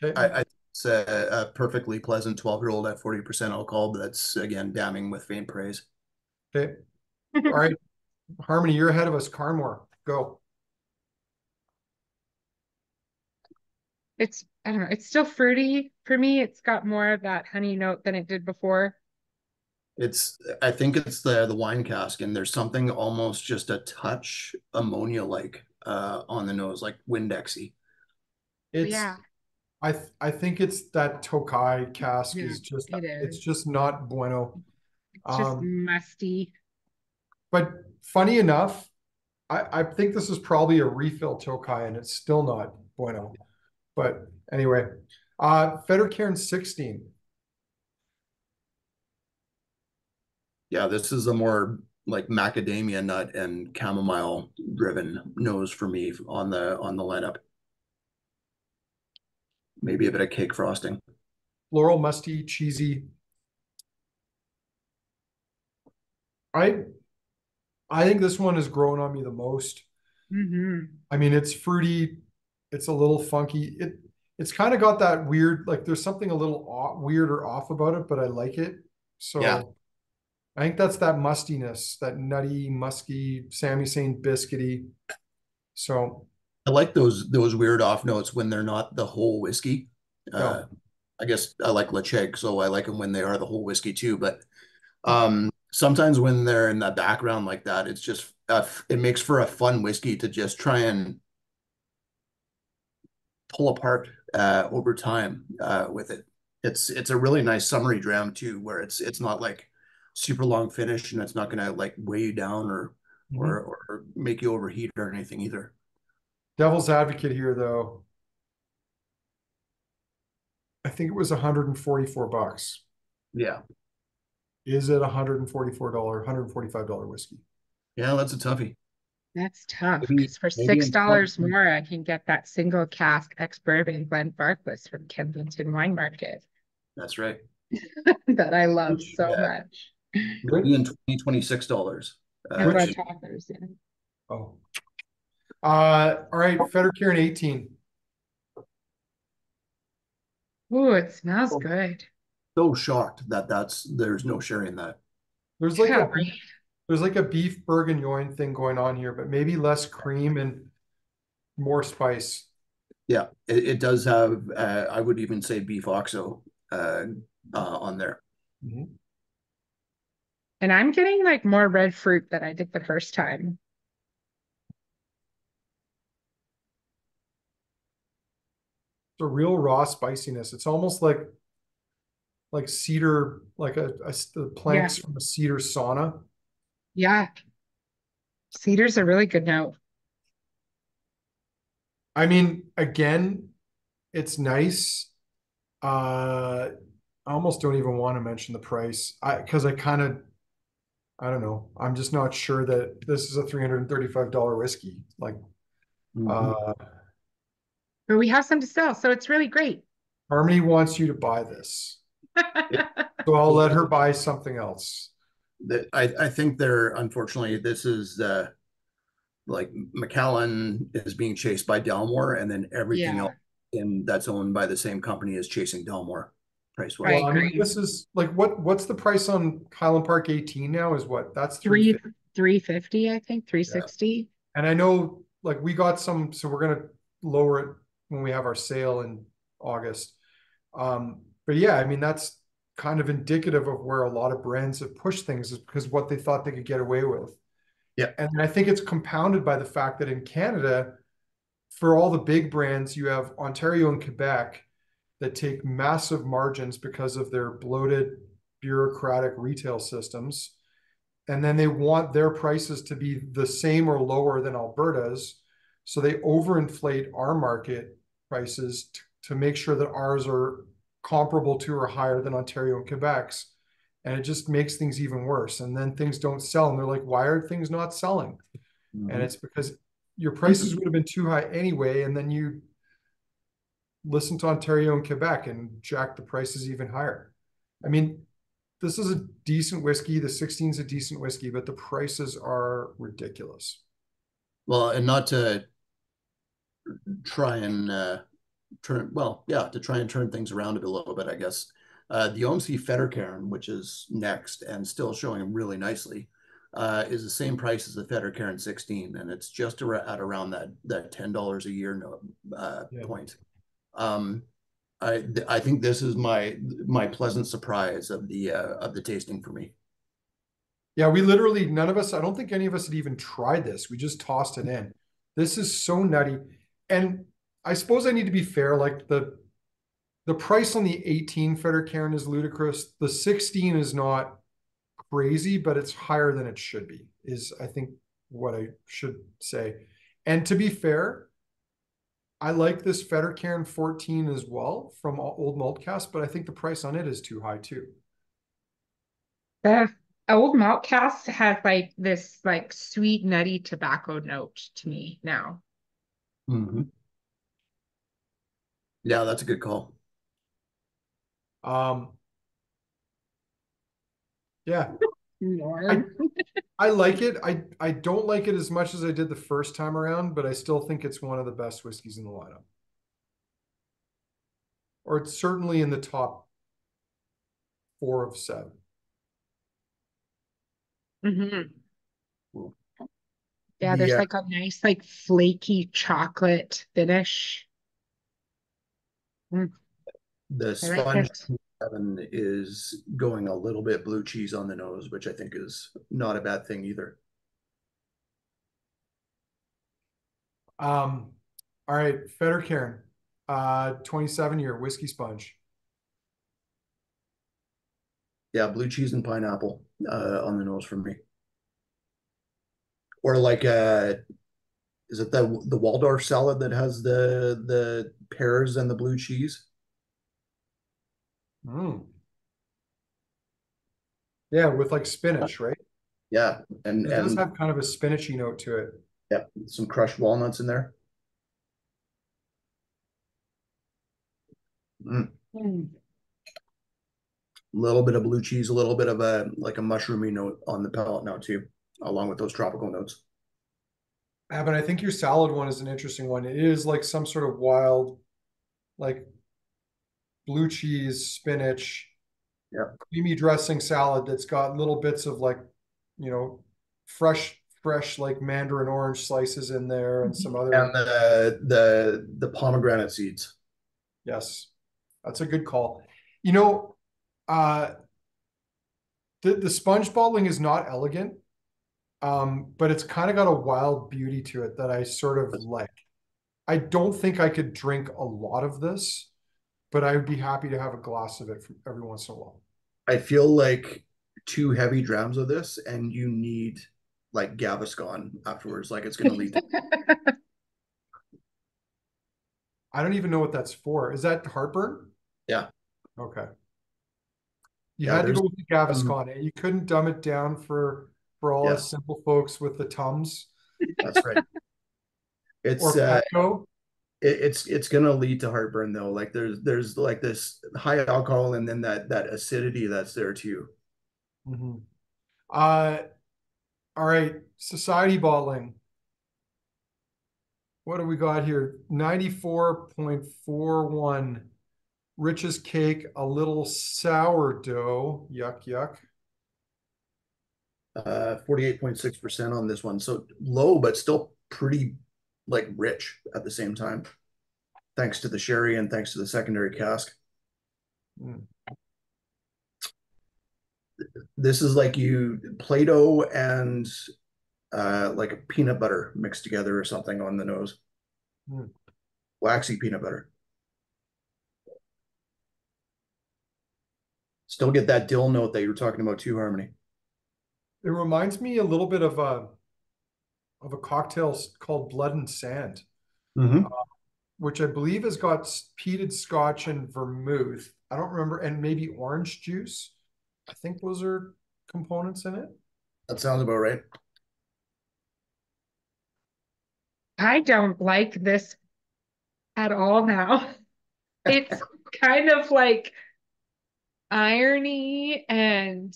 Okay. It's a perfectly pleasant 12-year-old at 40% alcohol, but that's again damning with faint praise. Okay. All right. Harmony, you're ahead of us. Carnmore, go. I don't know, it's still fruity for me. It's got more of that honey note than it did before. I think it's the wine cask, and there's something almost just a touch ammonia-like on the nose, like Windexy. It's Yeah, I think it's that Tokai cask yeah, is just it it's is. just not bueno. It's just musty. But funny enough, I think this is probably a refill Tokai and it's still not bueno. But anyway, Fettercairn 16. Yeah, this is a more like macadamia nut and chamomile driven nose for me on the lineup. Maybe a bit of cake frosting. Floral, musty, cheesy. I I think this one has grown on me the most. Mm-hmm. I mean, it's fruity. It's a little funky. It's kind of got that weird, like there's something a little weird or off about it, but I like it. Yeah, So I think that's that mustiness, that nutty, musky, Sammy Saint biscuity. So I like those weird off notes when they're not the whole whiskey. yeah. Uh, I guess I like Lecheg, so I like them when they are the whole whiskey too. But sometimes when they're in the background like that, it's just it makes for a fun whiskey to just try and pull apart over time with it. It's a really nice summery dram too, where it's not like super long finish and it's not gonna like weigh you down or Mhm. or make you overheat or anything either. Devil's advocate here, though. I think it was $144. Yeah, Is it $144, $145 whiskey? yeah, that's a toughie. That's tough Maybe because for maybe six in dollars more, I can get that single cask ex bourbon blend Barkless from Kensington Wine Market that's right. that I love Which, so Yeah, much. maybe which, in $26. And Which blood which, toppers, yeah. oh. All right, Fettercairn 18. Ooh, it smells I'm good. so shocked that there's no sherry in that. There's like Yeah, a right. there's like a beef bourguignon thing going on here, but maybe less cream and more spice. Yeah, it does have I would even say beef oxo on there. Mhm. And I'm getting like more red fruit than I did the first time. It's a real raw spiciness. It's almost like cedar, like the Yeah, planks from a cedar sauna. yeah. Cedar's a really good note. I mean, again, it's nice. I almost don't even want to mention the price. Because I don't know. I'm just not sure that this is a $335 whiskey. Like, Mhm. uh, But we have some to sell, so it's really great. Harmony wants you to buy this. Yeah. So I'll let her buy something else. I think they're unfortunately this is like Macallan is being chased by Delmore, and then everything else Yeah, in that's owned by the same company is chasing Delmore price I wise. Well, I mean, agree. this is like what's the price on Highland Park 18 now is what? That's Three 350. 350, I think, Yeah. 360. And I know like we got some, so we're gonna lower it when we have our sale in August. But yeah, I mean kind of indicative of where a lot of brands have pushed things, is because what they thought they could get away with. Yeah. And I think it's compounded by the fact that in Canada, for all the big brands, you have Ontario and Quebec that take massive margins because of their bloated bureaucratic retail systems. And then they want their prices to be the same or lower than Alberta's. So they overinflate our market prices to make sure that ours are comparable to or higher than Ontario and Quebec's. And it just makes things even worse. And then things don't sell. And they're like, why are things not selling? And it's because your prices would have been too high anyway. And then you listen to Ontario and Quebec and jack the prices even higher. I mean, this is a decent whiskey. The 16 is a decent whiskey, but the prices are ridiculous. Well, and not to try and to try and turn things around a little bit, I guess. The OMC Fettercairn, which is next and still showing really nicely, is the same price as the Fettercairn 16, and it's just at around that $10 a year point. I think this is my pleasant surprise of the tasting for me. Yeah, we literally, none of us, I don't think any of us had even tried this. We just tossed it in. This is so nutty. And I suppose I need to be fair, like the price on the 18 Fettercairn is ludicrous. The 16 is not crazy, but it's higher than it should be, is I think what I should say. And to be fair, I like this Fettercairn 14 as well from Old Malt Cask, but I think the price on it is too high too. The Old Malt Cask has like this like sweet nutty tobacco note to me now. Yeah, that's a good call. Yeah. I like it. I don't like it as much as I did the first time around, but I still think it's one of the best whiskeys in the lineup. Or it's certainly in the top 4 of 7. Yeah, there's like a nice, like flaky chocolate finish. The Sponge 7 is going a little bit blue cheese on the nose, which I think is not a bad thing either. All right, Fettercairn, 27-year Whisky Sponge. Yeah, blue cheese and pineapple on the nose for me. Or like is it the Waldorf salad that has the pears and the blue cheese? Yeah, with like spinach, right? Yeah, and it does have kind of a spinachy note to it. Yeah, some crushed walnuts in there. A little bit of blue cheese, a little bit of a mushroomy note on the palate now too, along with those tropical notes. But I think your salad one is an interesting one. It is like some sort of wild, like blue cheese, spinach, creamy dressing salad that's got little bits of like, fresh like mandarin orange slices in there and some other. And the pomegranate seeds. Yes, that's a good call. The sponge bottling is not elegant, but it's kind of got a wild beauty to it that I sort of like. I don't think I could drink a lot of this, but I would be happy to have a glass of it every once in a while. I feel like 2 heavy drams of this, and you need like Gaviscon afterwards. Like it's going to lead to. I don't even know what that's for. Is that heartburn? Yeah. Okay. You had to go with the Gaviscon. You couldn't dumb it down for all us simple folks with the Tums. That's right. It's it's going to lead to heartburn though. Like there's like this high alcohol and then that acidity that's there too. All right, Society bottling. What do we got here? 94.41. Richest cake, a little sourdough. Yuck, yuck. 48.6% on this one. So low, but still pretty like rich at the same time. Thanks to the sherry and thanks to the secondary cask. This is like you Play-Doh and like a peanut butter mixed together or something on the nose. Hmm. Waxy peanut butter. Still get that dill note that you were talking about too, Harmony. It reminds me a little bit of a cocktail called Blood and Sand, Mm-hmm. which I believe has got peated scotch and vermouth. I don't remember, and maybe orange juice. I think those are components in it. That sounds about right. I don't like this at all now. It's kind of like irony and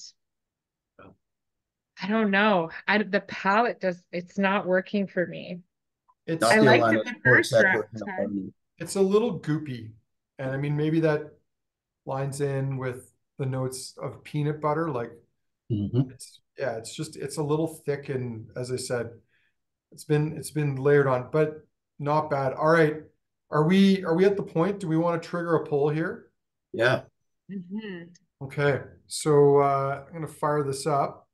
I don't know. The palate it's not working for me. It's I Not the liked Alana it the Sports first that time. it's a little goopy, and I mean maybe that lines in with the notes of peanut butter. Like Mm-hmm. it's a little thick, and as I said, it's been layered on, but not bad. All right, are we at the point? Do we want to trigger a poll here? Yeah. Mhm. Okay, so I'm gonna fire this up.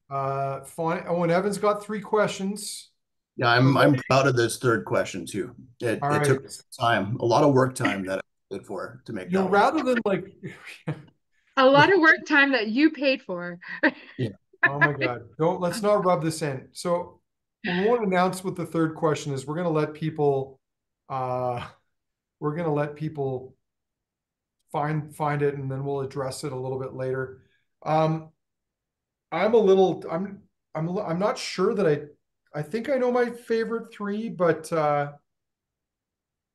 Fine. Oh, and Evan's got 3 questions. Yeah, So, I'm proud of this third question too. all It right, took time, a lot of work time that I did for to make that one. rather than like, A lot of work time that you paid for. Yeah. oh my God, let's not rub this in. So we won't announce what the third question is. Uh, we're gonna let people find it, and then we'll address it a little bit later. Um, I'm a little, I'm not sure that I think I know my favorite three, but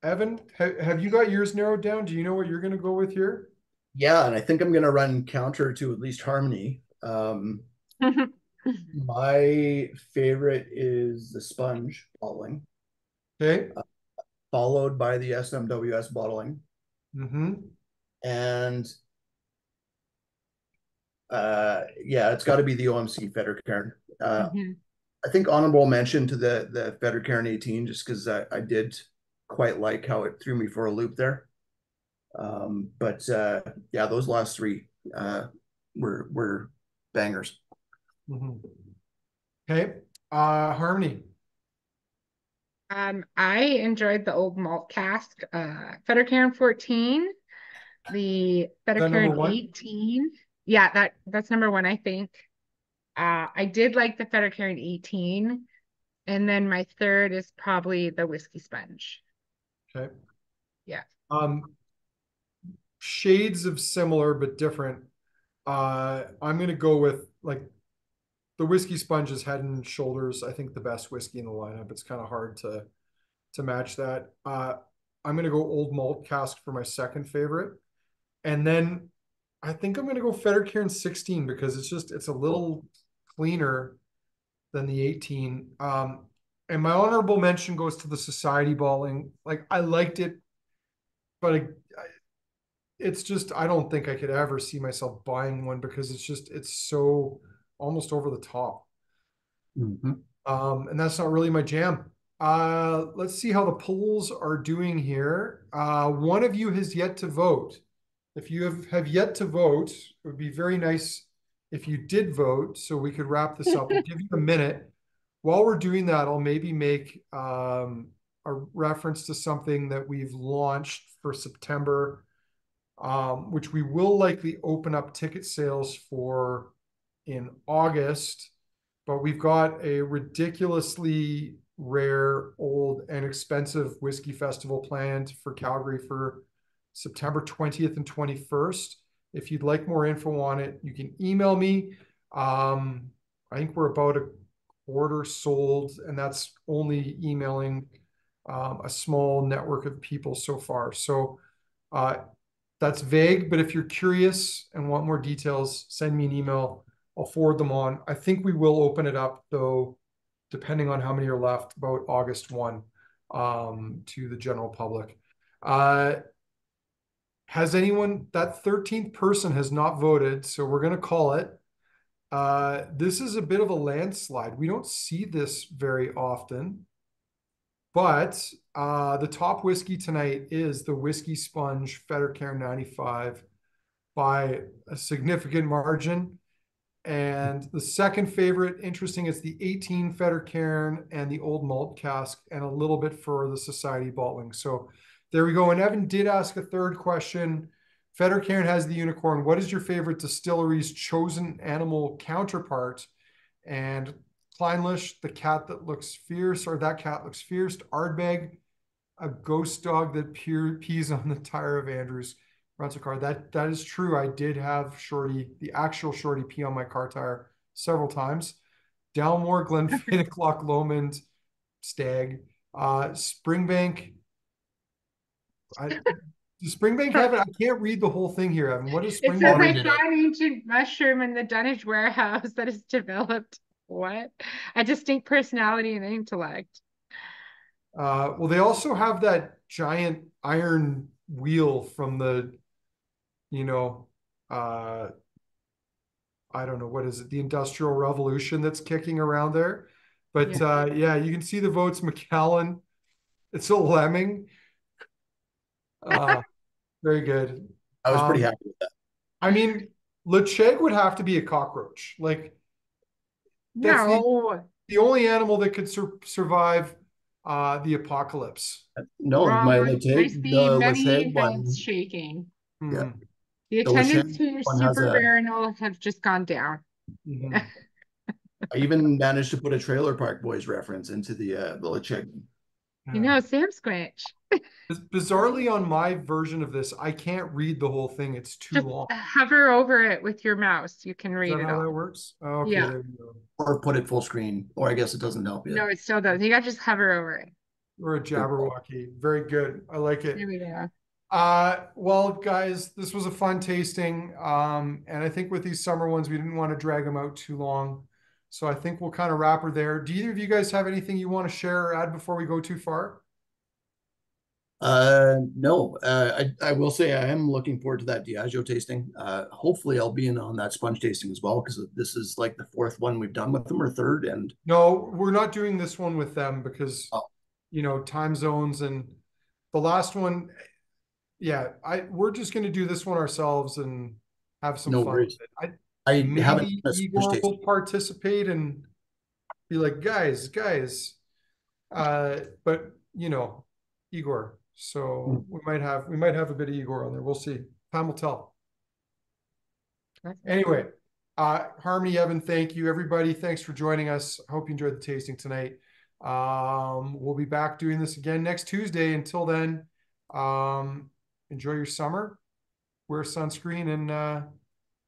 Evan, have you got yours narrowed down? Do you know what you're gonna go with here? Yeah, and I think I'm gonna run counter to at least Harmony. My favorite is the Sponge bottling, Okay. followed by the SMWS bottling, Mm-hmm. and yeah, it's got to be the OMC Fettercairn. Mhm. I think honorable mention to the Fettercairn 18, just because I did quite like how it threw me for a loop there. But yeah, those last three were bangers. Mm-hmm. Okay. Harmony. I enjoyed the Old Malt Cask, Fettercairn 14, the Is that number Fettercairn one? 18. Yeah, that's number one, I think. I did like the Fettercairn 18, and then my third is probably the Whiskey Sponge. Okay. Yeah. Um, Shades of similar but different. I'm gonna go with like the whiskey sponge is head and shoulders. I think the best whiskey in the lineup. It's kind of hard to match that. I'm gonna go Old Malt Cask for my second favorite, and then I think I'm gonna go Fettercairn 16 because it's a little cleaner than the 18. And my honorable mention goes to the Society Balling. Like I liked it, but it's just I don't think I could ever see myself buying one because it's so almost over the top. Mm-hmm. And that's not really my jam. Let's see how the polls are doing here. One of you has yet to vote. If you have yet to vote, it would be very nice if you did vote so we could wrap this up. We'll give you a minute. While we're doing that, I'll maybe make a reference to something that we've launched for September, which we will likely open up ticket sales for in August. But we've got a ridiculously rare, old, and expensive whiskey festival planned for Calgary for September 20th and 21st. If you'd like more info on it, you can email me. I think we're about a quarter sold, and that's only emailing a small network of people so far. So uh, that's vague, but if you're curious and want more details, send me an email. I'll forward them on. I think we will open it up, though, depending on how many are left, about August 1 to the general public. Uh, has anyone, that 13th person has not voted, so we're going to call it. This is a bit of a landslide. We don't see this very often, but the top whiskey tonight is the Whisky Sponge Fettercairn 95 by a significant margin. And the second favorite, interesting, it's the 18 Fettercairn and the Old Malt Cask, and a little bit for the Society bottling. So there we go. And Evan did ask a third question. Fettercairn has the unicorn. What is your favorite distillery's chosen animal counterpart? And Kleinlich, the cat that looks fierce, or that cat looks fierce. Ardbeg, a ghost dog that pees on the tire of Andrew's rental car. That is true. I did have Shorty, the actual Shorty, pee on my car tire several times. Dalmore, Glenfiddich, Loch Lomond, Stag, Springbank. Does Springbank have it? I can't read the whole thing here, Evan. What is It says Springbank? I found an ancient mushroom in the Dunwich warehouse that has developed what? A distinct personality and intellect. Well, they also have that giant iron wheel from the, you know, I don't know, what is it? The Industrial Revolution that's kicking around there. But yeah, you can see the votes. McAllen, it's a lemming. Very good. I was pretty happy with that. I mean, LeCheg would have to be a cockroach. Like, that's No, the only animal that could survive the apocalypse. No, my wrong. I Lacheg, see the many Lacheg heads one, shaking. yeah, The the attendance Lacheg to your one has super a. urinal have just gone down. Mhm. I even managed to put a Trailer Park Boys reference into the Lacheg. You know, Sam Squinch. Bizarrely, on my version of this, I can't read the whole thing. It's too Just long. hover over it with your mouse. You can Is read that it how all. that works? Oh, okay, Yeah. there you go. Or put it full screen, or I guess it doesn't help you. No, it still does. You got to just hover over it. Or a Jabberwocky. Very good. I like it. There we go. Well, guys, this was a fun tasting. And I think with these summer ones, we didn't want to drag them out too long. So I think we'll kind of wrap her there. Do either of you guys have anything you want to share or add before we go too far? No, I will say I am looking forward to that Diageo tasting. Hopefully I'll be in on that sponge tasting as well, because this is like the fourth one we've done with them, or third. And No, we're not doing this one with them because, oh, time zones, and the last one, yeah, we're just going to do this one ourselves and have some no fun with worries. it. I haven't Maybe done a sponge Igor will tasting. participate and be like, guys, but Igor. So we might have a bit of Igor on there. We'll see. Time will tell. Anyway, Harmony, Evan, thank you. Everybody, thanks for joining us. Hope you enjoyed the tasting tonight. We'll be back doing this again next Tuesday. Until then, enjoy your summer, wear sunscreen, and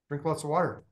drink lots of water.